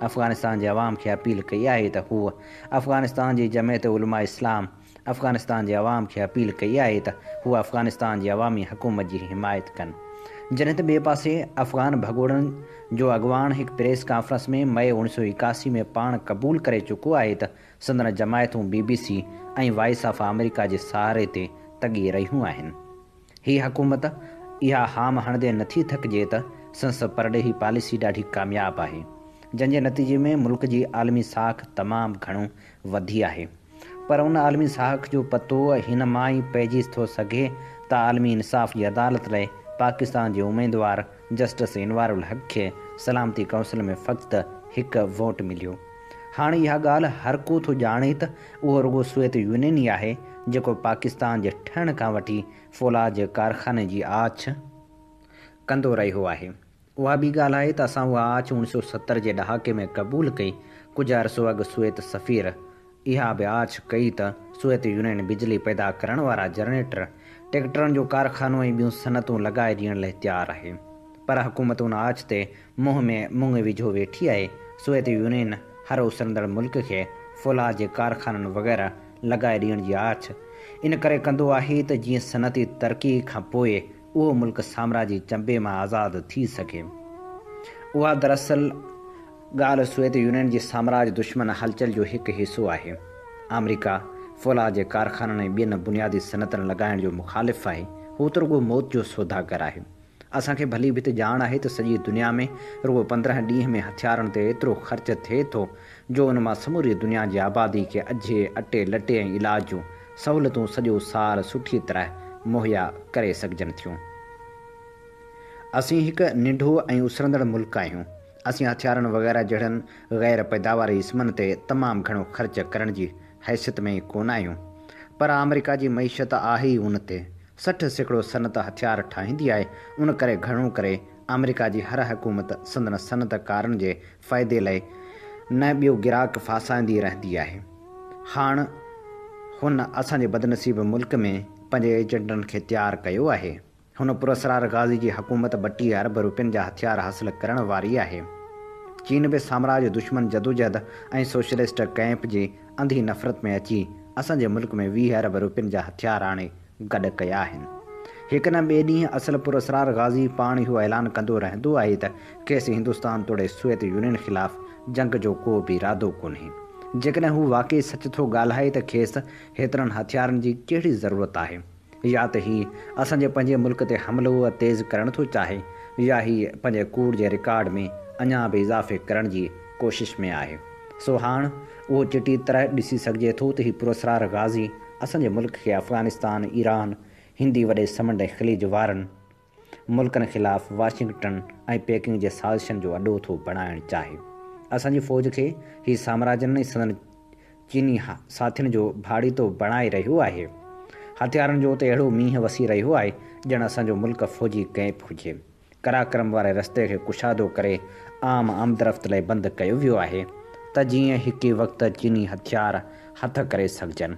अफ़गानिस्तान जे अवाम खे अपील कई आहे त हूअ अफ़गानिस्तान जी जमियत उलमा इस्लाम अफ़गानिस्तान जे अवाम खे अपील कई आहे त हूअ अफ़गानिस्तान जी अवामी हुकूमत जी हिमायत कनि। जॾहिं त ॿिए पासे अफ़गान भॻोड़नि जो अॻवान हिकु प्रेस कॉन्फ्रेंस में मई 1981 में पाण क़बूल करे चुको आहे त संदन जमायतूं BBC ऐं वॉइस ऑफ अमेरिका जे सहारे ते तॻी रहियूं आहिनि। हीअ हुकूमत इहा हाम हणंदे नथी थकिजे त संसद परॾेही पॉलिसी ॾाढी कामयाबु आहे, जंहिंजे नतीजे में मुल्क जी आलमी साख तमामु घणो वधी आहे। पर उन आलमी साख जो पतो हिन मां ई पइजी थो सघे त आलमी इंसाफ़ जी अदालत लाइ पाकिस्तान जे उमेदवार जस्टिस इनवारुल हक़ खे सलामती काउंसिल में फ़क़्ति हिकु वोट मिलियो। हाणे इहा ॻाल्हि हर को थो ॼाणे त उहो रुगो सोवियत यूनियन ई आहे जेको पाकिस्तान जे ठहण खां वठी फ़ौलाद जे कारखाने जी आछ कंदो रहियो आहे। उहा ॿी ॻाल्हि आहे त असां उहा आछ 1970 जे ॾहाके में क़बूल कई। कुझु अरसो अॻु सोवियत सफ़ीर इहा बि आछ कई त सोवियत यूनियन बिजली पैदा करण वारा जनरेटर, ट्रैक्टरनि जो कारखानो ऐं ॿियूं सनतूं लॻाए ॾियण लाइ तयारु आहे। पर हुकूमत उन आछ ते मुंहं में मुंहुं विझो वेठी आहे। सोवियत यूनियन हर उसरंदड़ मुल्क खे फ़ौलाद जे कारखाननि वग़ैरह लॻाए ॾियण जी आछ इन करे कंदो आहे त जीअं सनती तरक़ी खां पोइ उहो मुल्क साम्राजी चंबे मां आज़ादु थी सघे। उहा दरअसल ॻाल्हि सोवियत यूनियन जी साम्राज दुश्मन हलचल जो हिकु हिसो आहे। अमेरिका फ़ौलाद जे कारखाननि ऐं ॿियनि बुनियादी सनतनि लॻाइण जो मुखालिफ़ आहे। हू त रुगो मौत जो सौदागर आहे। असांखे भली बि त ॼाण आहे त सॼी दुनिया में रुगो 15 ॾींहं में हथियारनि ते एतिरो ख़र्च थिए थो जो उन मां समूरी दुनिया जी आबादी खे अझे अटे लटे ऐं इलाज जूं सहूलियतूं सॼो साल सुठी तरह मुहैया करे सघजनि थियूं। असीं हिकु नंढो ऐं उसरंदड़ मुल्क आहियूं। असीं हथियारनि वग़ैरह जहिड़नि गैर पैदावारी इस्मनि ते तमामु घणो ख़र्च करण जी हैसियत में कोन आहियूं। पर अमेरिका जी मईशत आहे ई उन ते 60% सनत हथियार ठाहींदी आहे। उन करे घणो करे अमेरिका जी हर हुकूमत संदन सनतकारनि जे फ़ाइदे लाइ न ॿियो गिराक फासाईंदी रहंदी आहे। हाणे हुन असांजे बदनसीब मुल्क में पंहिंजे एजेंटनि खे तयारु कयो आहे। हुन पुरस्रार गाज़ी जी हुकूमत 32 अरब रुपयनि जा हथियार हासिल करण वारी आहे। चीन बि साम्राज्य दुश्मन जदोजहद ऐं सोशलिस्ट कैंप जी अंधी नफ़रत में अची असांजे मुल्क में 20 अरब रुपयनि जा हथियार आणे गॾु कया आहिनि। हिकु न ॿिए ॾींहुं असल पुरस्कार गाज़ी पाण इहो ऐलान कंदो रहंदो आहे त खेसि हिंदुस्तान तोड़े सोवियत यूनियन ख़िलाफ़ु जंग जो को बि इरादो कोन्हे। जेकॾहिं हू वाक़ई सच थो ॻाल्हाए त खेसि हेतिरनि हथियारनि जी कहिड़ी ज़रूरत आहे, या त ही असांजे पंहिंजे मुल्क ते हमिलो तेज़ करणु थो चाहे, या ही पंहिंजे कूड़ जे रिकॉर्ड में अञा बि इज़ाफ़े करण जी कोशिश में आहे। सो हाणे उहो चिटी तरह ॾिसी सघिजे थो त ही पुरस्कार गाज़ी असांजे मुल्क खे अफ़गानिस्तान, ईरान, हिंदी वॾे समंड ऐं ख़लीज वारनि मुल्कनि ख़िलाफ़ु वाशिंगटन ऐं पेकिंग जे साज़िशनि जो अॾो थो बणाइणु चाहे। असांजी फ़ौज खे ही साम्राजनि ऐं संदन चीनी साथियुनि जो भाड़ीतो बणाए रहियो आहे। हथियारनि जो त अहिड़ो मींहुं वसी रहियो आहे ॼणु असांजो मुल्क फ़ौजी कैंप हुजे। कराक्रम वारे रस्ते खे कुशादो करे आम आमदरफ़्त लाइ बंदि कयो वियो आहे त जीअं हिकु वक़्तु चीनी हथियार हथ करे सघजनि।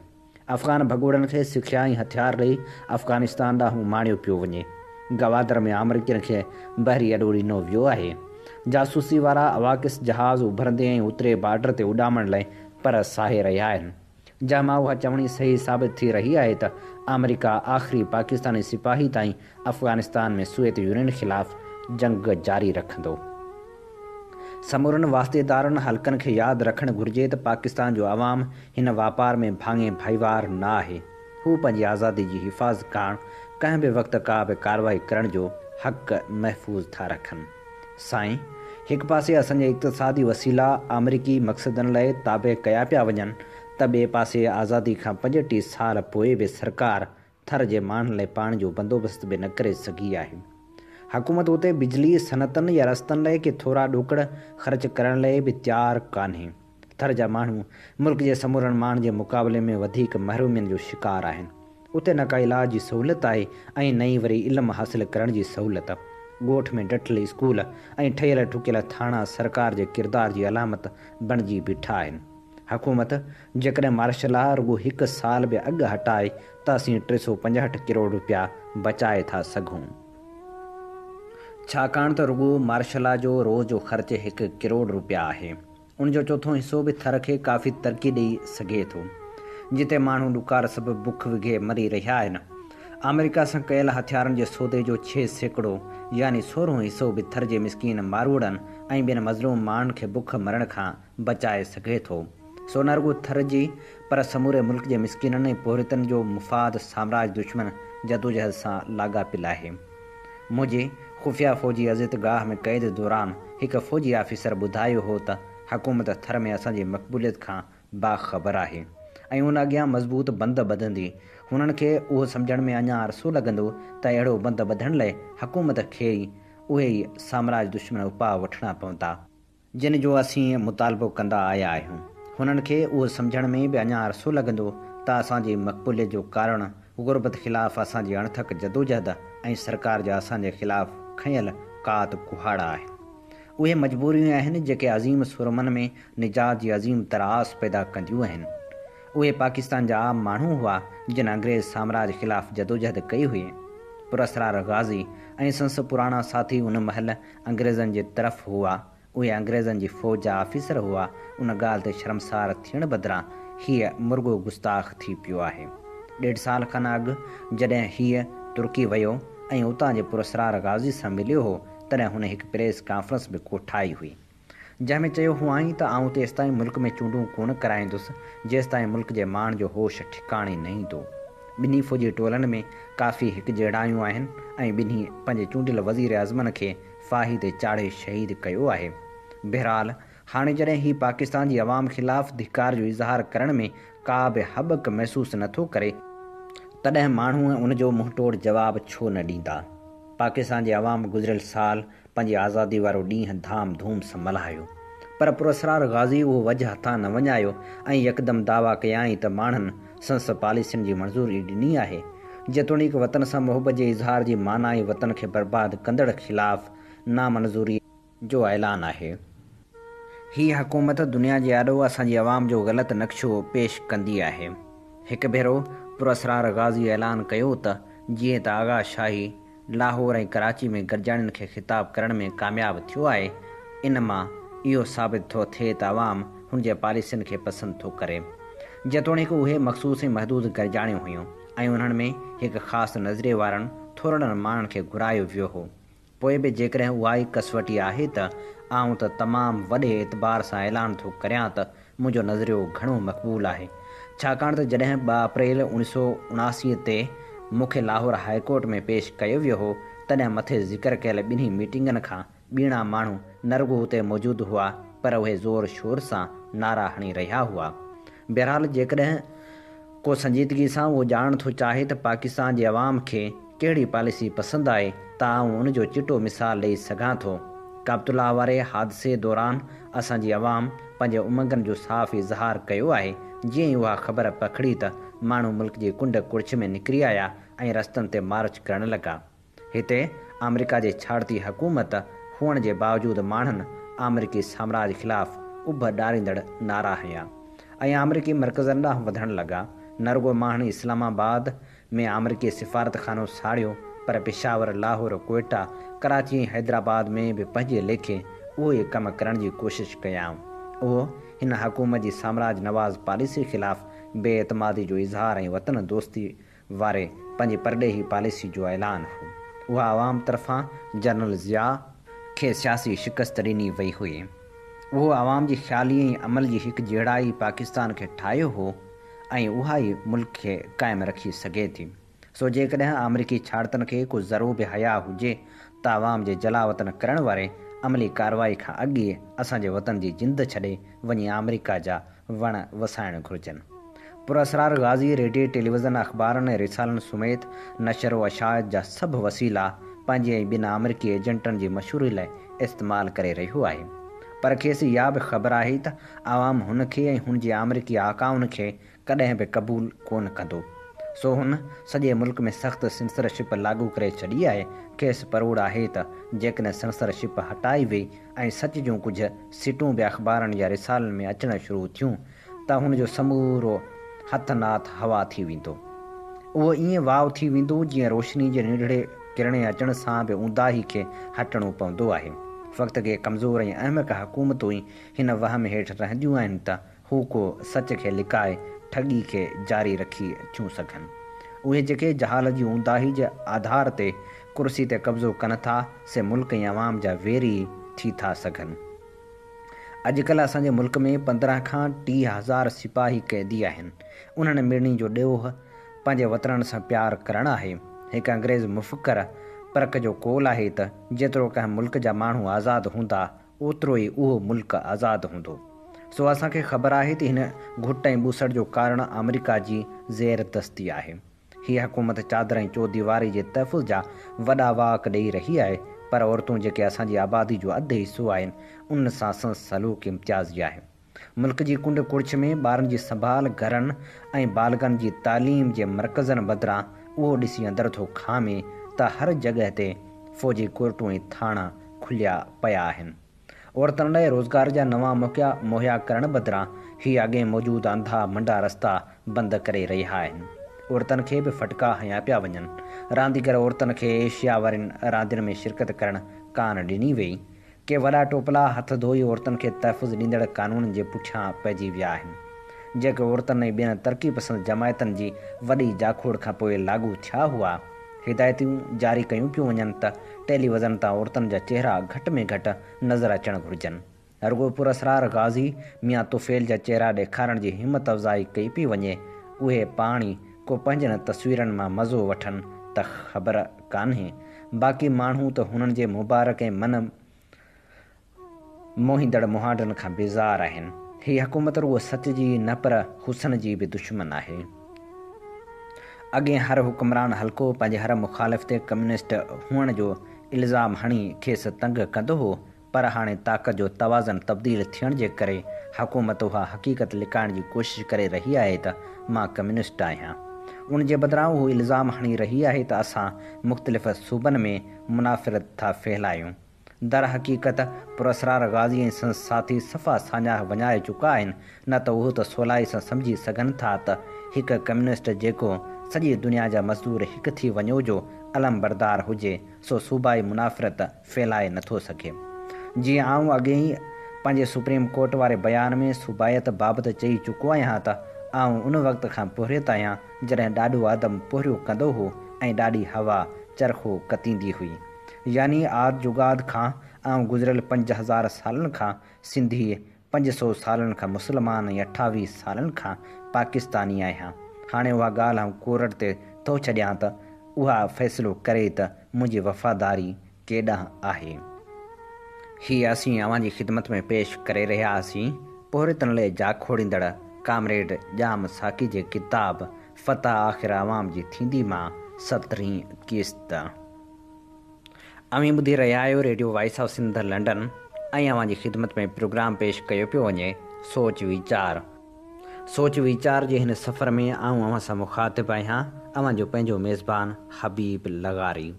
अफ़गान भॻोड़नि खे सिखिया ऐं हथियार ॾेई अफ़गानिस्तान ॾांहुं माणियो पियो वञे। गवादर में अमरीकियुनि खे बहरी अॾो ॾिनो वियो आहे। जासूसी वारा अवाकिस जहाज़ उभरंदे ऐं उतरे बॉर्डर ते उॾामण लाइ पर साहे रहिया आहिनि। जंहिंमां उहा चवणी सही साबित थी रही आहे त अमेरिका आख़िरी पाकिस्तानी सिपाही ताईं अफ़गानिस्तान में सोवियत यूनियन ख़िलाफ़ु जंग जारी रखंदो। समूरनि वास्तेदारनि हल्कनि खे यादि रखणु घुरिजे त पाकिस्तान जो अवाम हिन वापार में भाङे भाईवार न आहे। हू पंहिंजी आज़ादी जी हिफ़ाज़त करणु कंहिं बि वक़्तु का बि कार्रवाई करण जो हक़ महफ़ूज़ था रखनि। साईं, हिकु पासे असांजा इक़्तिसादी वसीला अमरीकी मक़सदनि लाइ ताबे कया पिया वञनि त ॿिए पासे आज़ादी खां 35 साल पोइ बि सरकार थर जे माण्हुनि लाइ पाण जो बंदोबस्तु बि न करे सघी आहे। हुकूमत उते बिजली सनतनि या रस्तनि लाइ के थोरा ॾोकड़ ख़र्च करण लाइ बि तयारु कान्हे। थर जा माण्हू मुल्क जे समूरनि माण्हुनि जे मुक़ाबले में वधीक महरूमियुनि जो शिकार आहिनि। उते न का इलाज जी सहूलियत आहे ऐं नई वरी इल्मु हासिल करण जी सहूलियत। ॻोठ में डठल स्कूल ऐं ठहियल ठुकियल थाणा सरकार जे किरदार जी अलामत बणिजी बीठा आहिनि। हुकूमत जेकॾहिं मार्शल लॉ रुॻो हिकु साल बि अॻु हटाए त असीं 365 करोड़ रुपया बचाए था सघूं। छाकाणि त रुॻो मार्शल लॉ जो रोज़ जो ख़र्च 1 करोड़ रुपया आहे। उन जो चोथों हिसो बि थर खे काफ़ी तरक़ी ॾेई सघे थो। जिते माण्हू ॾुकार सबबु बुख विघे मरी रहिया आहिनि, अमेरिका सां कयल हथियारनि जे सौदे जो 6% यानी 16 हिसो बि थर जे मिसकीन मारूड़नि ऐं ॿियनि मज़लूम माण्हुनि खे बुख मरण खां बचाए सघे थो। सो न रुॻो थर जी पर समूरे मुल्क जे मिसकीननि ऐं पोरितनि जो मुफ़ाद साम्राज दुश्मन जदोजहद सां लाॻापियलु आहे। मुंहिंजे खुफ़िया फ़ौजी अज़ितगाह में क़ैद दौरान हिकु फ़ौजी ऑफिसर ॿुधायो हो त हुकूमत थर में असांजी मक़बूलियत खां बाख़बर आहे ऐं उन अॻियां मज़बूत बंदि ॿधंदी। हुननि खे उहो सम्झण में अञा अरसो लॻंदो त अहिड़ो बंदि ॿधण लाइ हुकूमत खे उहे ई साम्राज दुश्मन उपाउ वठणा पवंदा जिन जो असीं मुतालबो कंदा आया आहियूं। हुननि खे उहो सम्झण में बि अञा अरसो लॻंदो त असांजी मक़बूलियत जो कारण गुरबत ख़िलाफ़ु असांजी अणथक जदोजहद ऐं सरकार जा असांजे ख़िलाफ़ु खयल कात कुहाड़ा आहे। उहे मजबूरियूं आहिनि जेके अज़ीम सुरमनि में निजात जी अज़ीम तरास पैदा कंदियूं आहिनि। उहे पाकिस्तान जा आम माण्हू हुआ जिन अंग्रेज़ साम्राज ख़िलाफ़ु जदोजहद कई हुई। पुरस्कार गाज़ी ऐं संस पुराणा साथी उन महिल अंग्रेज़नि जे तरफ़ हुआ। उहे अंग्रेज़नि जी फ़ौज जा ऑफिसर हुआ। उन ॻाल्हि ते शर्मसार थियण बदिरां हीअ मुर्गो गुस्ताख़ थी पियो आहे। 1.5 साल खनि अॻु जॾहिं हीअ तुर्की वियो ऐं उतां जे पुरस्कार गाज़ी सां मिलियो हो तॾहिं हुन हिकु प्रेस कॉन्फ्रेंस बि कोठाई हुई जंहिंमें चयो हुआईं त आउं तेसिताईं मुल्क में चूंडूं कोन कराईंदुसि जेसिताईं मुल्क जे माण्हुनि जो होश ठिकाणे न ईंदो। ॿिन्ही फ़ौजी टोलनि में काफ़ी हिकजहिड़ायूं आहिनि ऐं ॿिन्ही पंहिंजे चूंडियल वज़ीर आज़मनि खे फाही ते चाढ़े शहीद कयो आहे। बहरहाल हाणे जॾहिं ही पाकिस्तान जी अवाम ख़िलाफ़ु धिकार जो इज़हार करण में का बि हॿक महसूसु नथो करे तॾहिं माण्हू उन जो मुंहंतोड़ जवाबु छो न ॾींदा। पाकिस्तान जे अवाम गुज़िरियल साल पंहिंजी आज़ादी वारो ॾींहुं धाम धूम सां मल्हायो, पर पुरस्कार गाज़ी उहो वज हथां न वञायो ऐं यकदम दावा कयाईं त माण्हुनि संस पॉलिसियुनि जी मंज़ूरी ॾिनी आहे। जेतोणीकि वतन सां मुहबत जे इज़हार जी माना ऐं वतन खे बर्बादु कंदड़ ख़िलाफ़ु नामंज़ूरी जो ऐलान आहे। हीअ हुकूमत दुनिया जे आॾो असांजी अवाम जो ग़लति नक्शो पेश कंदी आहे। हिकु भेरो पुरस्कार गाज़ी ऐलान कयो त जीअं त आगा शाही लाहौर ऐं कराची में गॾिजाणियुनि खे ख़िताब करण में कामयाबु थियो आहे, इन मां इहो साबित थो थिए त अवाम हुन जे पॉलिसियुनि खे पसंदि थो करे। जेतोणीकि उहे मख़सूस ऐं महदूद गॾिजाणियूं हुयूं ऐं उन्हनि में हिकु ख़ासि नज़रिए वारनि थोरनि माण्हुनि खे घुरायो वियो हो। पोइ बि जेकॾहिं उहा ई कसवटी आहे त आउं त तमामु वॾे एतबार सां ऐलान थो करियां त मुंहिंजो नज़रियो घणो मक़बूल आहे, छाकाणि त जॾहिं 2 अप्रैल 1979 ते मूंखे लाहौर हाईकोर्ट में पेश कयो वियो हो, तॾहिं मथे ज़िक्र कयल ॿिन्ही मीटिंगनि खां ॿीणा माण्हू न रुॻो हुते मौजूदु हुआ, पर उहे ज़ोर शोर सां नारा हणी रहिया हुआ। बहरहाल, जेकॾहिं को संजीदगी सां उहो ॼाणणु थो चाहे त पाकिस्तान जे अवाम खे कहिड़ी पॉलिसी पसंदि आहे, त आउं उनजो चिटो मिसाल ॾेई सघां थो। काबतुल्लाह वारे हादिसे दौरान असांजी अवाम पंहिंजे उमंगनि जो साफ़ इज़हार कयो आहे। जीअं ई उहा ख़बर पखड़ी त माण्हू मुल्क जी कुंड कुड़िछ में निकिरी आया ऐं रस्तनि ते मार्च करणु लॻा। हिते अमेरिका जे छाड़ती हुकूमत हुअण जे बावजूदु माण्हुनि अमेरिकी साम्राज ख़िलाफ़ उभ ॾारींदड़ नारा हंया ऐं अमेरिकी मर्कज़नि ॾांहुं वधणु लॻा। न रुॻो माण्हू इस्लामाबाद में अमेरिकी सिफ़ारतखानो साड़ियो, पर पेशावर, लाहौर, कोयटा, कराची ऐं हैदराबाद में बि पंहिंजे लेखे उहो ई कमु करण जी कोशिशि कयाऊं। उहो हिन हुकूमत जी साम्राज नवाज़ पॉलिसी ख़िलाफ़ बेएतमादी जो इज़हार ऐं वतन दोस्ती वारे पंहिंजी परॾेही पॉलिसी जो ऐलान हो। उहा आवाम तरफ़ां जनरल ज़िया खे सियासी शिकस्त ॾिनी वई हुई। उहो आवाम जी ख़्याली ऐं अमल जी हिकु जहिड़ाई पाकिस्तान खे ठाहियो हो ऐं उहा ई मुल्क खे क़ाइमु रखी सघे थी। सो जेकॾहिं अमरीकी छाड़तनि खे को ज़रो बि हया हुजे त आवाम जे जलावतन करण वारे अमली कार्रवाई खां अॻु ई असांजे वतन जी जिंद छॾे वञी अमेरिका जा वण वसाइण घुरिजनि। पुरअसरार गाज़ी रेडियो, टेलीविज़न, अख़बारनि ऐं रिसालनि समेत नशर व अशायत जा सभु वसीला पंहिंजे ऐं ॿिनि अमरीकी एजेंटनि जी मशहूरी लाइ इस्तेमालु करे रहियो आहे। पर खेसि इहा बि ख़बर आहे त आवाम हुन खे ऐं हुन जे अमरीकी आकाउनि खे कॾहिं बि क़बूल कोन कंदो। सो हुन सॼे मुल्क में सख़्तु सेंसरशिप लागू करे छॾी आहे। खेसि परोड़ आहे त जेकॾहिं सेंसरशिप हटाई वई ऐं सच जूं कुझु सीटूं बि अख़बारनि या रिसालनि में अचणु शुरू थियूं त हुनजो समूरो हथनाथ हवा थी वेंदो। उहो ईअं वाव थी वेंदो जीअं रोशनी जे निढड़े किरणे अचण सां बि ऊंदाही खे हटणो पवंदो आहे। वक़्त के कमज़ोर ऐं अहमक हुकूमतूं ई हिन वहम हेठि रहंदियूं आहिनि त हू को सच खे लिकाए ठगी खे जारी रखी थियूं सघनि। उहे जेके जहाल जी ऊंदाही जे आधार ते कुर्सी ते कब्ज़ो कनि था, से मुल्क ऐं अवाम जा वेरी थी था सघनि। अॼुकल्ह असांजे मुल्क में 15 खां 30 हज़ार सिपाही क़ैदी आहिनि। उन्हनि मिड़नी जो ॾोह पंहिंजे वतन सां प्यारु करणु आहे। हिकु अंग्रेज़ मुफ़कर परख जो कौल आहे त जेतिरो कंहिं मुल्क जा माण्हू आज़ादु हूंदा, ओतिरो ई उहो मुल्क आज़ादु हूंदो। सो असांखे ख़बर आहे त हिन घुट ऐं ॿुसड़ जो कारण अमेरिका जी ज़ेर दस्ती आहे। हीअ हुकूमत चादर ऐं चौदीवारी जे तहफ़ुज़ जा वॾा वाक ॾेई रही आहे, पर औरतूं जेके असांजी आबादी जो अधु हिसो आहिनि, उन सां संस सलूक इम्तियाज़ी आहे। मुल्क जी कुंड कुड़िछ में ॿारनि जी संभाल, घरनि ऐं बालगनि जी तालीम जे मर्कज़नि बदिरां उहो ॾिसी अंदरि थो खामे त हर जॻह ते फ़ौजी कोर्टूं ऐं थाणा खुलिया पिया आहिनि। औरतुनि लाइ रोज़गार जा नवां मौक़ा मुहैया करण बदिरां हीअ अॻे मौजूदु अंधा मंडा रस्ता बंदि करे रहिया आहिनि। औरतुनि खे बि फटका हया पिया वञनि। रांदीगर औरतुनि खे एशिया वारनि रांदियुनि में शिरकत करणु कान ॾिनी वई। के वॾा टोपला हथ धोई औरतुनि खे तहफ़ुज़ ॾींदड़ कानूननि जे पुठियां पइजी विया आहिनि, जेके औरतुनि ऐं ॿियनि तरक़ी पसंदि जमायतनि जी वॾी जाखोड़ खां पोइ लागू थिया हुआ। हिदायतूं जारी कयूं पियूं वञनि त टेलीविज़न तां औरतुनि जा चेहरा घटि में घटि नज़र अचणु घुरिजनि। रुॻो पुरअसरार गाज़ी मियां तुफ़ैल जा चेहरा ॾेखारण जी हिमत अफ़ज़ाई कई पई वञे। उहे पाण ई को पंहिंजनि तस्वीरनि मां मज़ो वठनि त ख़बर कान्हे, बाक़ी माण्हू त हुननि जे मुबारक ऐं मन मोहींदड़ मुहांडनि खां बेज़ार आहिनि। हीअ हुकूमत रुॻो सच जी न पर हुसन जी बि दुश्मन आहे। अॻे हर हुक्मरान हल्को पंहिंजे हर मुखालिफ़ ते कम्युनिस्ट हुअण जो इल्ज़ाम हणी खेसि तंग कंदो हो, पर हाणे ताक़त जो तवाज़न तब्दील थियण जे करे हुकूमत उहा हक़ीक़त लिकाइण जी कोशिशि करे रही आहे त मां कम्युनिस्ट आहियां। उन जे बदिरां उहो इल्ज़ाम हणी रही आहे त असां मुख़्तलिफ़ सूबनि में मुनाफ़िरत था फहिलायूं। दर हक़ीक़त पुरअसरार गाज़ी ऐं संस साथी सफ़ा साञा वञाए चुका आहिनि। न त उहो त सवलाई सां सम्झी सघनि था त हिकु कम्युनिस्ट जेको सॼी दुनिया जा मज़दूर हिकु थी वञो जो अलम बरदार हुजे, सो सूबाई मुनाफ़िरत फहिलाए नथो सघे। जीअं आउं अॻे ई पंहिंजे सुप्रीम कोर्ट वारे बयान में सूबाइत बाबति चई चुको आहियां त आउं उन वक़्त खां पोरियत आहियां जॾहिं ॾाढो आदम पोरियो कंदो हो ऐं ॾाढी हवा चरखो कतींदी हुई। यानी आद जुगाद खां आउं गुज़िरियल 5000 सालनि खां सिंधी, 500 सालनि खां मुस्लमान ऐं 28 सालनि खां पाकिस्तानी आहियां। हाणे उहा ॻाल्हि आउं कोरट ते थो छॾियां त उहा फ़ैसिलो करे त मुंहिंजी वफ़ादारी केॾांहुं आहे। हीअ असीं अव्हांजी ख़िदमत में पेश करे रहिया हुआसीं पोरितनि लाइ जाखोड़ींदड़ कामरेड जाम साकी जे किताब फ़तह आख़िर अवाम जी थींदी मां 17वीं क़िस्त। अव्हीं ॿुधी रहिया आहियो radio voice of Sindh London ऐं अव्हांजी ख़िदमत में प्रोग्राम पेश कयो पियो वञे सोच वीचार। सोच वीचार जे हिन सफ़र में आउं अव्हां सां मुख़ातिब आहियां, अव्हांजो पंहिंजो मेज़बान Habib Lagari.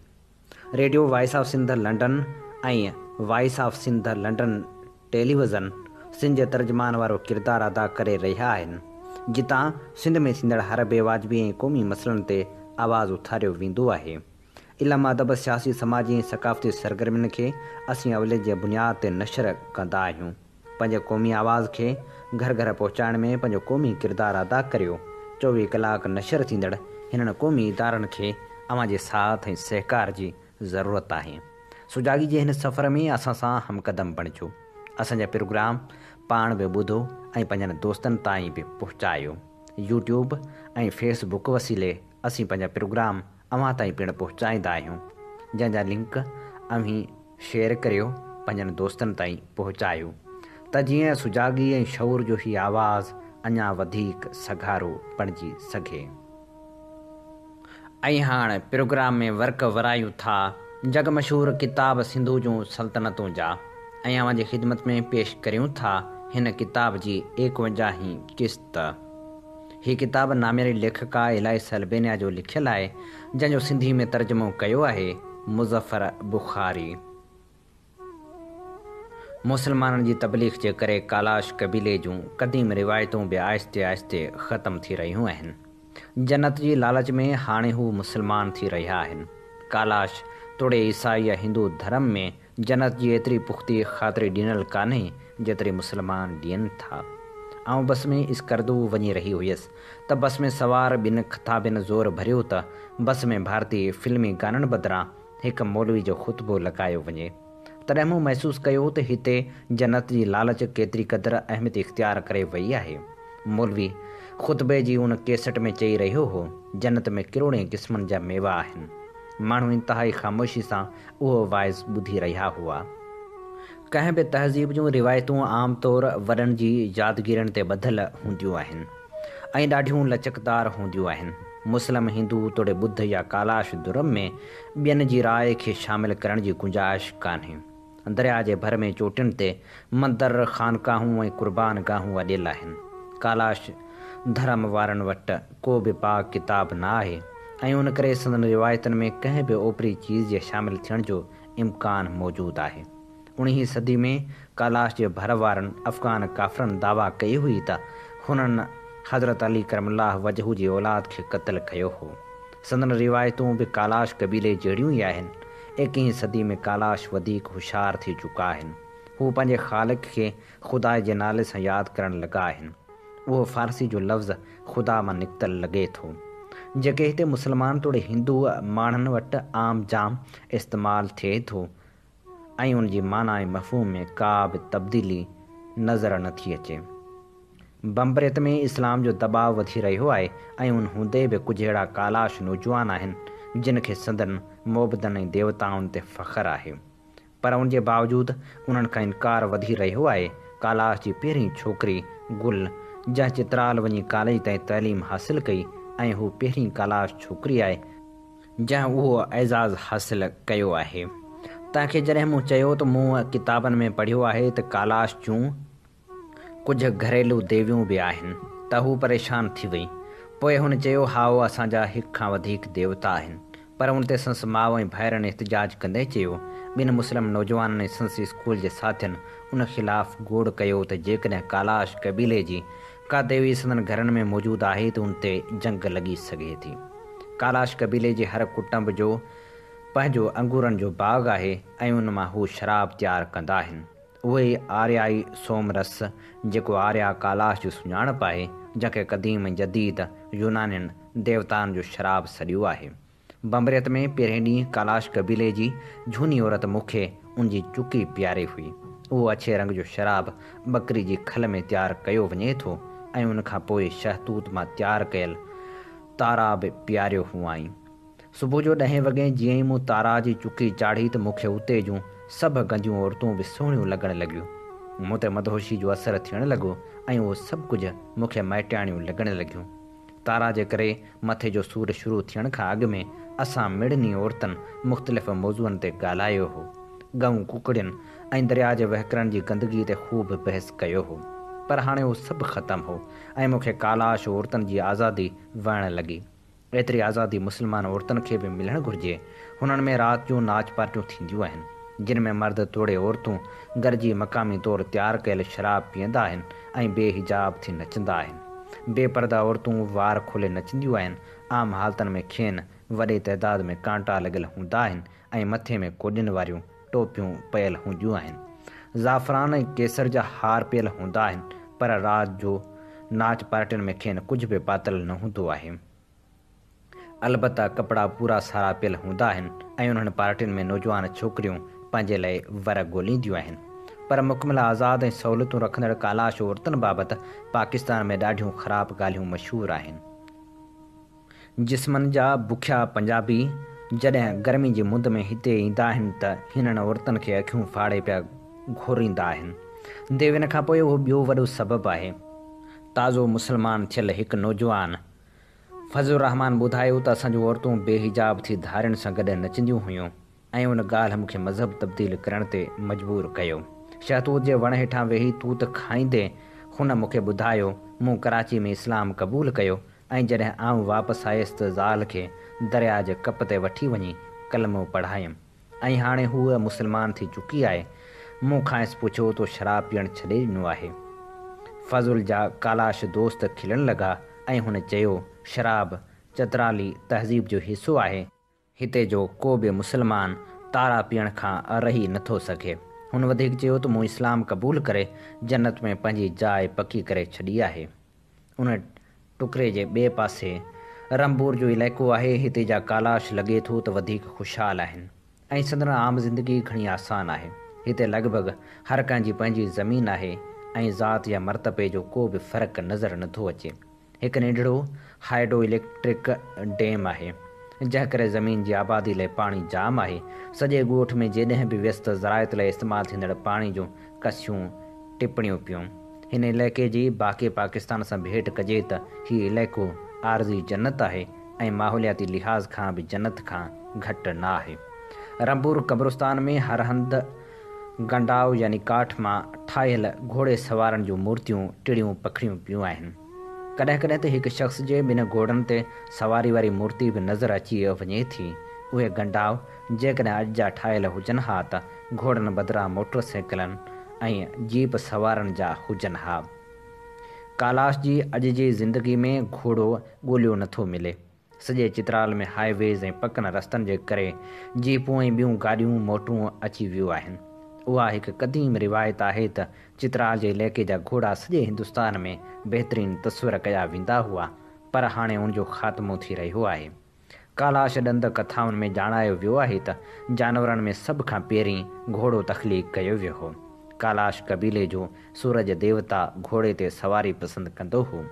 Radio voice of Sindh London ऐं voice of Sindh London television Sindh जे तर्जुमान वारो किरदारु अदा करे रहिया आहिनि, जितां सिंध में थींदड़ हर बेवाजिबी ऐं क़ौमी मसइलनि ते आवाज़ु उथारियो वेंदो आहे। इल्मु अदब सियासी समाजी ऐं सक़ाफ़ती सरगर्मियुनि खे असीं अवले जे बुनियाद ते नशर कंदा आहियूं। पंहिंजे क़ौमी आवाज़ खे घर घर पहुचाइण में पंहिंजो क़ौमी किरदारु अदा करियो। 24 कलाक नशर थींदड़ हिननि क़ौमी इदारनि खे अव्हांजे साथ ऐं सहकार जी ज़रूरत आहे। सुजाॻी जे हिन सफ़र में असां सां हमक़दम बणिजो। असांजा प्रोग्राम पाण बि ॿुधो ऐं पंहिंजनि दोस्तनि ताईं बि पहुचायो। यूट्यूब ऐं फेसबुक वसीले असीं पंहिंजा प्रोग्राम अव्हां ताईं पिणु पहुचाईंदा आहियूं, जंहिंजा लिंक अव्हीं शेयर करियो, पंहिंजनि दोस्तनि ताईं पहुचायो त जीअं सुजाॻी ऐं शऊर जो हीअ आवाज़ अञा वधीक सघारो बणिजी सघे। ऐं हाणे प्रोग्राम में वर्क वरायूं था जग मशहूर किताब सिंधू जूं सल्तनतूं जा ऐं अव्हांजी ख़िदमत में पेश करियूं था हिन किताब जी 51वीं क़िस्त। हीअ किताब नामेरी लेखका इलाइस अल्बेनिया जो लिखियलु आहे, जंहिंजो सिंधी में तर्जुमो कयो आहे मुज़फ़र बुख़ारी। मुसलमाननि जी तबलीग जे करे कालाश क़बीले जूं क़दीम रिवायतूं बि आहिस्ते आहिस्ते ख़तमु थी रहियूं आहिनि। जन्नत जी लालच में हाणे हू मुसलमान थी रहिया आहिनि। कालाश तोड़े ईसाई या हिंदू धर्म में जन्नत जी एतिरी पुख़्ती ख़ातिरी ॾिनल कान्हे जेतिरी मुसलमान ॾियनि था। आउं बस में इस्करदू वञी रही हुयसि त बस में सवार ॿिनि ख़ताबिन ज़ोर भरियो त बस में भारतीय फिल्मी गाननि बदिरां हिकु मौलवी जो ख़ुतबो लॻायो वञे। तॾहिं मूं महसूसु कयो त हिते जन्नत जी लालच केतिरी क़दुरु अहमियत इख़्तियार करे वई आहे। मौलवी ख़ुतबे जी उन कैसेट में चई रहियो हो, जन्नत में किरोड़े क़िस्मनि जा मेवा आहिनि। माण्हू इंतिहाई ख़ामोशी सां उहो वाइज़ ॿुधी रहिया हुआ। कंहिं बि तहज़ीब जूं रिवायतूं आम तौरु वॾनि जी यादगिरियुनि ते ॿधल हूंदियूं आहिनि ऐं ॾाढियूं लचकदार हूंदियूं आहिनि। मुस्लिम हिंदू तोड़े ॿुध या कालाश धर्म में ॿियनि जी राय खे शामिलु करण जी गुंजाइश कान्हे। दरिया जे भर में चोटियुनि ते मंदर, ख़ानकाहूं ऐं क़ुर्बान गाहूं वॾियल आहिनि। कालाश धर्म वारनि वटि को बि पाक किताब न आहे ऐं उन करे संदनि रिवायतुनि में कंहिं बि ओपरी चीज़ जे शामिलु थियण जो इम्कान मौजूदु आहे। 19वीं सदी में कालाश जे भर वारनि अफ़गान काफ़रनि दावा कई हुई त हुननि हज़रत अली करमुल्लाह वजहू जी औलाद खे क़त्ल कयो हो। संदन रिवायतूं बि कालाश क़बीले जहिड़ियूं ई आहिनि। 21वीं सदी में कालाश वधीक होशियार थी चुका आहिनि। हू पंहिंजे ख़ालिक खे ख़ुदा जे नाले सां यादि करणु लॻा आहिनि। उहो फ़ारसी जो लफ़्ज़ ख़ुदा मां निकितल लॻे थो, जेके हिते मुसलमान तोड़े हिंदू माण्हुनि वटि आम जाम इस्तेमालु थिए थो ऐं उन जी माना ऐं मफ़हूम में का बि तब्दीली नज़र नथी अचे। बम्बरियत में इस्लाम जो दबाव वधी रहियो आहे ऐं उन हूंदे बि कुझु अहिड़ा कालाश नौजवान आहिनि जिन खे संदन मोबदन ऐं देवताउनि ते फ़ख़्रु आहे, पर उन जे बावजूदि उन्हनि खां इनकार वधी रहियो आहे। कालाश जी पहिरीं छोकिरी गुल, जंहिं चित्राल वञी कॉलेज ताईं तइलीम हासिलु कई ऐं हू पहिरीं कालाश छोकिरी आहे जंहिं उहो एज़ाज़ हासिलु कयो आहे। तव्हांखे जॾहिं मूं चयो त मूं किताबनि में पढ़ियो आहे त कालाश जूं कुझु घरेलू देवियूं बि आहिनि त हू परेशान थी वई। पोइ हुन चयो हा असांजा हिक खां वधीक देवता आहिनि, पर उन ते संस माउ ऐं भाइरनि एहतिजाज कंदे चयो। ॿिनि मुस्लिम नौजवाननि ऐं संस स्कूल जे साथियुनि उन ख़िलाफ़ु गोड़ कयो त जेकॾहिं कालाश क़बीले जी का देवी संदन घरनि में मौजूदु आहे त उन ते जंग लॻी सघे थी। कालाश क़बीले जे हर कुटुंब जो पंहिंजो अंगूरनि जो बाग़ आहे ऐं उन मां हू शराब तयारु कंदा आहिनि। उहे ई आर्याई सोमरस जेको आर्या कालाश जो सुञाणप आहे, जंहिंखे क़दीम जदीद यूनानियुनि देवताउनि जो शराब सॾियो आहे। बमरियत में पहिरें ॾींहुं कालाश कबीले जी झूनी औरत मूंखे उनजी चुकी पीआरे हुई। उहो अछे रंग जो शराब बकरी जी खल में तयारु कयो वञे थो ऐं उनखां पोइ शहतूत मां तयारु कयल तारा बि पीआरियो हुआईं। सुबुह जो 10 वॻे जीअं ई मूं तारा जी चुकी चाढ़ी त मूंखे उते जूं सभु गंजियूं औरतूं बि सुहिणियूं लॻण लॻियूं। मूं ते मदहोशी जो असरु थियणु लॻो ऐं उहो सभु कुझु मूंखे मटियाणियूं लॻण लॻियूं। तारा जे करे मथे जो सूरु शुरू थियण खां अॻु में असां मिड़नी औरतुनि मुख़्तलिफ़ मौज़ूअनि ते ॻाल्हायो हो। गऊं कुकड़ियुनि ऐं दरिया जे वहिकरनि जी गंदगी ते ख़ूब बहस कयो हो, पर हाणे उहो सभु ख़तमु हो ऐं मूंखे कालाश औरतुनि जी आज़ादी वणणु लॻी। एतिरी आज़ादी मुस्लमान औरतुनि खे बि मिलणु घुरिजे। हुननि में राति जूं नाच पार्टियूं थींदियूं आहिनि जिन में मर्द तोड़े औरतूं गॾिजी मक़ामी तौरु तयारु कयल शराब पीअंदा आहिनि ऐं बेहिजाब थी नचंदा आहिनि। बेपर्दा औरतूं वार खोले नचंदियूं आहिनि। आम हालतुनि में खेनि वॾे तइदाद में कांटा लॻल हूंदा आहिनि ऐं मथे में कोॾियुनि वारियूं टोपियूं पयल हूंदियूं आहिनि। ज़ाफ़रान ऐं केसर जा हार पियल हूंदा आहिनि, पर राति जो नाच पार्टियुनि में खेनि कुझु बि पातल न हूंदो आहे। अलबत्ता कपिड़ा पूरा सारा पियल हूंदा आहिनि ऐं उन्हनि पार्टियुनि में नौजवान छोकिरियूं पंहिंजे लाइ वर ॻोल्हींदियूं आहिनि। पर मुकमल आज़ाद ऐं सहूलियतूं रखंदड़ कालाश औरतुनि बाबति पाकिस्तान में ॾाढियूं ख़राबु ॻाल्हियूं मशहूरु आहिनि। जिस्मनि जा बुखिया पंजाबी जॾहिं गर्मी जी मुंद में हिते ईंदा आहिनि त हिननि औरतुनि खे अखियूं फाड़े पिया घोरींदा आहिनि। देव इन खां पोइ उहो ॿियो वॾो सबबु आहे। ताज़ो मुस्लमान थियल हिकु नौजवान फज़लुर रहमान ॿुधायो त असांजूं औरतूं बेहिजाब थी धारियुनि सां गॾु नचंदियूं हुयूं ऐं उन ॻाल्हि मूंखे मज़हब तब्दील करण ते मजबूर कयो। शहतूत जे वण हेठां वेही तूत खाईंदे हुन मूंखे ॿुधायो मूं कराची में इस्लाम क़बूलु कयो ऐं जॾहिं आउं वापसि आयुसि त ज़ाल खे दरिया जे कप ते वठी वञी कलमो पढ़ायमि ऐं हाणे हूअ मुस्लमान थी चुकी आहे। मूं खांसि पुछियो तो शराब पीअणु छॾे ॾिनो आहे। फज़ुल जा कालाश दोस्त खिलण लॻा ऐं हुन चयो शराब चतराली तहज़ीब जो हिसो आहे। हिते जो को बि मुस्लमान तारा पीअण खां रही नथो सघे। हुन वधीक चयो त मूं इस्लाम क़बूलु करे जन्नत में पंहिंजी जाइ पकी करे छॾी आहे। उन टुकरे जे ॿिए पासे रंबूर जो इलाइक़ो आहे। हिते जा कालाश लॻे थो त वधीक ख़ुशहाल आहिनि ऐं संदन आम ज़िंदगी घणी आसान आहे। हिते लॻभॻि हर कंहिंजी पंहिंजी ज़मीन आहे ऐं ज़ात या मर्तबे जो को बि फ़र्क़ु नज़र नथो अचे। हिकु नंढिड़ो हाइड्रो इलेक्ट्रिक डैम आहे जंहिं करे ज़मीन जी आबादी लाइ पाणी जाम आहे। सॼे ॻोठ में जेॾहिं बि व्यस्त ज़राइत लाइ इस्तेमालु थींदड़ पाणी जूं कसियूं टिपणियूं पियूं। हिन इलाइक़े जी बाक़ी पाकिस्तान सां भेट कजे त हीउ इलाइक़ो आरज़ी जन्नत आहे ऐं माहौलियाती लिहाज़ खां बि जन्नत खां घटि न आहे। रंबूर कब्रिस्तान में हर हंधि गंडाव यानी काठ मां ठाहियल घोड़े सवारनि जूं मूर्तियूं टिड़ियूं पखड़ियूं पियूं आहिनि। कॾहिं कॾहिं त हिकु शख़्स जे ॿिनि घोड़नि ते सवारी वारी मूर्ति बि नज़र अची वञे थी। उहे गंडाव जेकॾहिं अॼु जा ठाहियल हुजनि हा त घोड़नि बदिरां मोटरसाइकिलनि ऐं जीप सवारनि जा हुजनि हा। कालाश जी अॼु जी ज़िंदगी में घोड़ो ॻोल्हियो नथो मिले। सॼे चित्राल में हाईवेज़ ऐं पकनि रस्तनि जे करे जीपूं ऐं ॿियूं गाॾियूं मोटरूं अची वियूं आहिनि। उहा हिकु क़दीम रिवायत आहे त चित्राल जे इलाइक़े जा घोड़ा सॼे हिंदुस्तान में बहितरीनु तस्वर कया वेंदा हुआ, पर हाणे उनजो ख़ात्मो थी रहियो आहे। कालाश ॾंद कथाउनि में ॼाणायो वियो आहे त जानवरनि में सभ खां पहिरीं घोड़ो तख़लीक़ कयो वियो हो। कालाश कबीले जो सूरज देवता घोड़े ते सवारी पसंदि कंदो हो।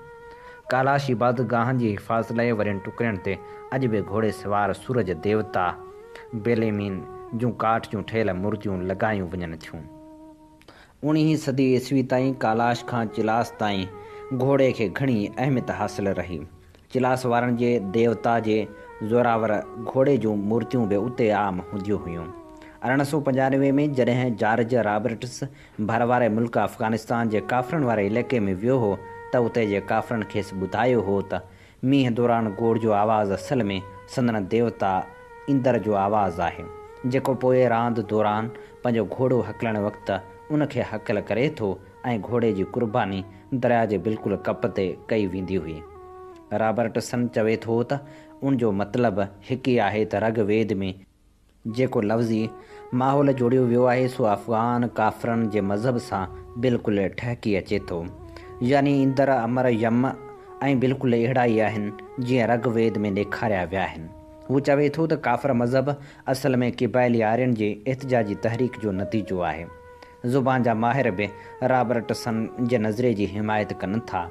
कालाश इबादतगाहनि जी हिफ़ाज़त लाइ वॾनि टुकड़नि ते अॼु बि घोड़े सवार सूरज देवता बेलेमीन जूं काठ जूं ठहियल मूर्तियूं लॻायूं वञनि थियूं। 19वीं सदी ईस्वी ताईं कालाश खां चिलास ताईं घोड़े खे घणी अहमियत हासिल रही। चिलास वारनि जे देवता जे ज़ोरावर घोड़े जूं मूर्तियूं बि उते आम हूंदियूं हुयूं। 1895 में जॾहिं जॉर्ज रॉबर्ट्स भर वारे मुल्क अफ़गानिस्तान जे काफ़रनि वारे इलाइक़े में वियो हो त उते जे काफ़रनि खेसि ॿुधायो हो त मींहं दौरान गोड़ जो आवाज़ु असल में संदन देवता इंदर जो आवाज़ु आहे, जेको पोइ रांदि दौरान पंहिंजो घोड़ो हकलण वक़्तु उनखे हकल करे थो ऐं घोड़े जी कुर्बानी दरिया जे बिल्कुलु कप ते कई वेंदी हुई। रॉबर्टसन चवे थो त उनजो मतिलबु हिकु ई आहे त रगवेद में जेको लफ़्ज़ी माहौल जोड़ियो वियो आहे सो अफ़गान काफ़रनि जे मज़हब सां बिल्कुलु ठहिकी अचे थो। यानी इंदर अमर यम ऐं बिल्कुलु अहिड़ा ई आहिनि जीअं रगवेद में ॾेखारिया विया आहिनि। हू चवे थो त काफ़िर मज़हब असल में क़बाइली आर्यन जे एहतिजाजी तहरीक जो नतीजो आहे। ज़ुबान जा माहिर बि रॉबर्टसन जे नज़रिए जी हिमायत कनि था।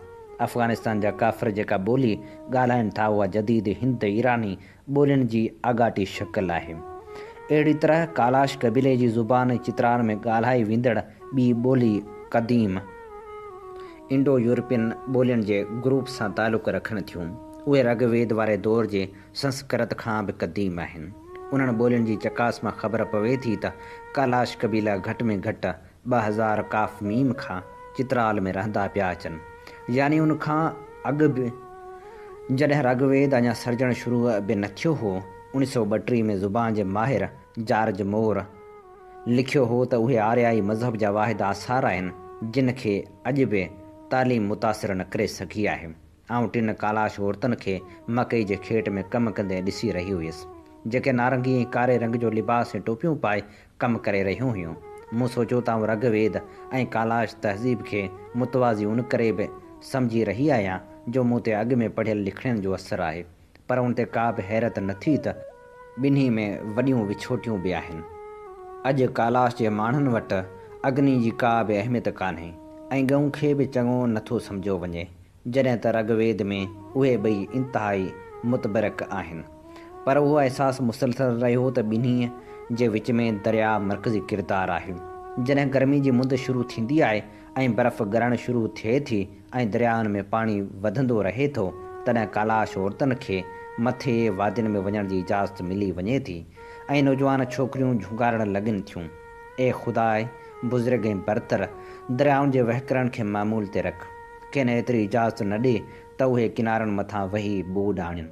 अफ़गानिस्तान जा काफ़िर जेका ॿोली ॻाल्हाइनि था उहा जदीद हिंद ईरानी ॿोलियुनि जी आगाटी शकिल आहे। अहिड़ी तरह कालाश क़बीले जी ज़ुबान चित्रान में ॻाल्हाई वेंदड़ ॿी ॿोली क़दीम इंडो यूरोपियन ॿोलियुनि जे ग्रुप सां तालुक़ु रखनि थियूं। उहे रगवेद वारे दौर जे संस्कृत खां बि क़दीम आहिनि। उन्हनि ॿोलियुनि जी चकास मां ख़बर पवे थी त कालाश क़बीला घटि में घटि 2000 काफ़ मीम खां चित्राल में रहंदा पिया अचनि, यानी उन खां अॻु बि जॾहिं रगवेद अञा सर्जण शुरू बि न थियो हो। 1932 में ज़ुबान जे माहिर जॉर्ज मोर लिखियो हो त उहे आर्याई मज़हब जा वाहिद आसार आहिनि जिन खे अॼु बि तालीम मुतासिर न करे सघी आहे। आउं टिन कालाश औरतुनि खे मकई जे खेट में कमु कंदे ॾिसी रही हुयसि, जेके नारंगी ऐं कारे रंग जो लिबास ऐं टोपियूं पाए कमु करे रहियूं हुयूं। मूं सोचियो त आउं रगवेद ऐं कालाश तहज़ीब खे मुतवाज़ी उन करे बि सम्झी रही आहियां जो मूं ते अॻु में पढ़ियल लिखण जो असरु आहे, पर उन ते का बि हैरत न थी त ॿिन्ही में वॾियूं विछोटियूं बि आहिनि। अॼु कालाश जे माण्हुनि वटि अग्नि जी का बि अहमियत कान्हे ऐं गऊं खे बि चङो नथो सम्झो वञे, जॾहिं त रगवेद में उहे ॿई इंतिहाई मुतबरक आहिनि। पर उहो अहसासु मुसलसल रहियो त ॿिन्ही जे विच में दरिया मर्कज़ी किरदारु आहे। जॾहिं गर्मी जी मुंदि शुरू थींदी आहे ऐं बर्फ़ ॻरणु शुरू थिए थी ऐं दरियाउनि में पाणी वधंदो रहे थो, तॾहिं कालाश औरतुनि खे मथे वादियुनि में वञण जी इजाज़त मिली वञे थी ऐं नौजवान छोकिरियूं झुंगारणु लॻनि थियूं। ए ख़ुदा बुज़ुर्ग ऐं बरतर दरियाउनि जे वहिकरनि खे मामूल ते रख, कंहिं एतिरी इजाज़त न ॾे त उहे किनारनि मथां वही बूड आणनि।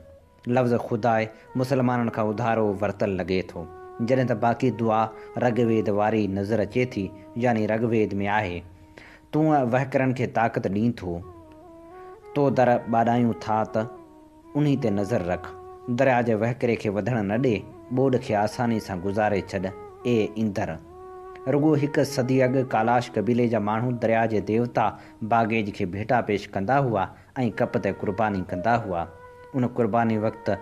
लफ़्ज़ ख़ुदा मुसलमाननि खां उधारो वरितल लॻे थो, जॾहिं त बाक़ी दुआ रगवेद वारी नज़र अचे थी, यानी रगवेद में आहे तूं वहिकरनि खे ताक़त ॾींथो, तो दर ॿाॾायूं था त उन्ही ते नज़र रख, दरिया जे वहिकरे खे वधणु न ॾे, ॿोॾ खे आसानी सां गुज़ारे छॾ ए ईंदड़। रुगो हिकु सदी अॻु कालाश क़बीले जा माण्हू दरिया जे देवता बागेज खे भेटा पेश कंदा हुआ ऐं कप ते क़ुर्बानी कंदा हुआ। उन क़ुर्बानी वक़्तु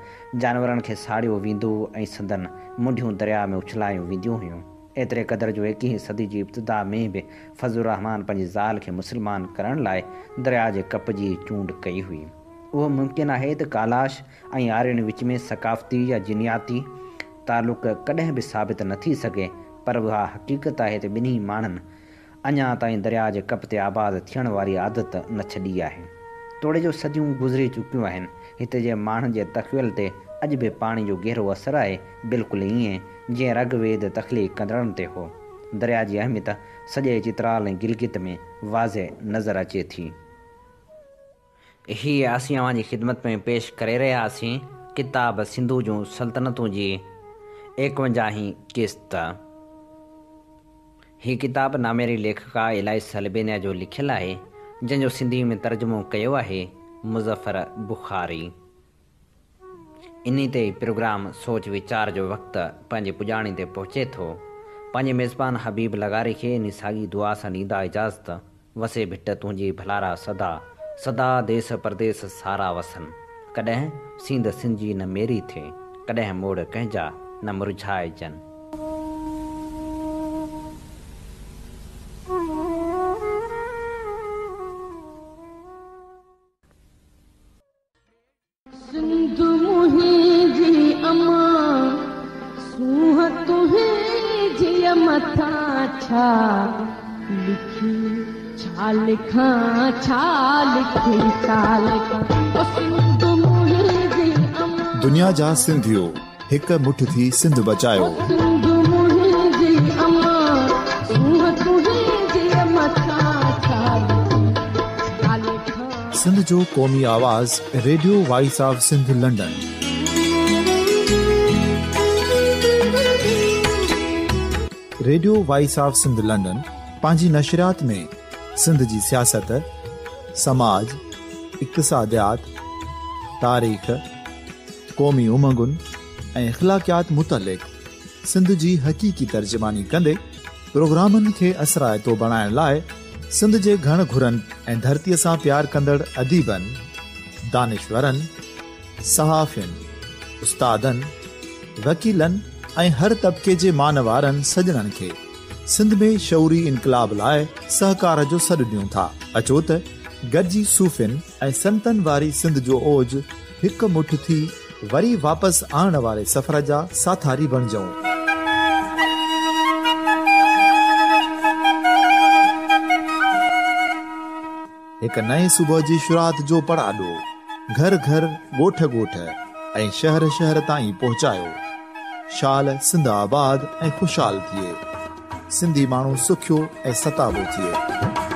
जानवरनि खे साड़ियो वेंदो ऐं संदन मुंडियूं दरिया में उछलायूं वेंदियूं हुयूं। एतिरे क़दुरु जो 21वीं सदी जी इब्तिदा में बि फज़लुर रहमान पंहिंजी ज़ाल खे मुस्लमान करण लाइ दरिया जे कप जी चूंड कई हुई। उहो मुमकिन आहे त कालाश ऐं आर्यनि विच में सक़ाफ़ती या जिनियाती तालुक़ कॾहिं बि साबित न थी सघे, पर उहा हक़ीक़त आहे त ॿिन्ही माण्हुनि अञा ताईं दरिया जे कप ते आबाद थियण वारी आदत न छॾी आहे। तोड़े जो सदियूं गुज़री चुकियूं आहिनि। हिते जे माण्हुनि जे तख़्यल ते अॼु बि पाणी जो गहरो असरु आहे, बिल्कुलु ईअं जीअं रगवेद तख़लीक़ कंदड़नि ते हो। दरिया जी अहमियत सॼे चित्राल ऐं गिलगित में वाज़े नज़र अचे थी। हीअ असीं अव्हांजी ख़िदमत में पेश करे रहियासीं किताब सिंधु जूं सल्तनतूं जी 51 क़िस्त। हीअ किताब नामेरी लेखका इलाइस अलबेनिया जो लिखियलु आहे, जंहिंजो सिंधी में तर्जुमो कयो आहे मुज़फ़र बुखारी। इन ते प्रोग्राम सोच वीचार जो वक़्तु पंहिंजे पुॼाणी ते पहुचे थो। पंहिंजे मेज़बान हबीब लगारी खे इन साॻी दुआ सां ॾींदा इजाज़त। वसे भिट तुंहिंजी भलारा सदा सदा देश परदेस सारा वसन, कॾहिं सिंध सिंधी न मेरी थिए, कॾहिं मोड़ कंहिंजा न मुरझाए जन। सिंध मुंहिंजी अमा सूह तुंहिंजी मथां छा लिखी, छा लिखां छा लिखी छा लिखां। सिंध मुंहिंजी अमा दुनिया जा सिंधियो हिक मुठ थी सिंध बचायो। सिंध मुंहिंजी अमा सूह तुंहिंजी मथां छा लिखां। सिंध जो क़ौमी आवाज़ radio voice of Sindh London. Radio voice of Sindh London पंहिंजी नशरियात में सिंध जी सियासत, समाज, इक़्तिसादियात, तारीख़, क़ौमी उमंगुनि ऐं इख़्लाक़ियात मुतलिक़ सिंध जी हक़ीक़ी तर्जुमानी कंदे प्रोग्रामनि खे असराइतो बणाइण लाइ सिंध जे घण घुरनि ऐं धरतीअ सां प्यार कंदड़ अदीबनि, दानिश्वरनि, सहाफ़ियुनि, उस्तादनि, वकीलनि ऐं हर तबिके जे मानवारनि सजणनि खे सिंध में शौरी इनकलाब लाइ सहकार जो सॾु ॾियूं था। अचो त गॾिजी सूफ़ियुनि ऐं संतनि वारी सिंध जो ओज हिकु मुठ थी वरी वापसि आणण वारे सफ़र जा साथारी बणिजऊं। हिकु नए सुबुह जी शुरूआत जो पड़ाॾो घर घर ॻोठ ॻोठ ऐं शहर शहर ताईं पहुचायो। शाल सिंध आबाद ऐं ख़ुशहाल थिए, सिंधी माण्हू सुखियो ऐं सताबो थिए।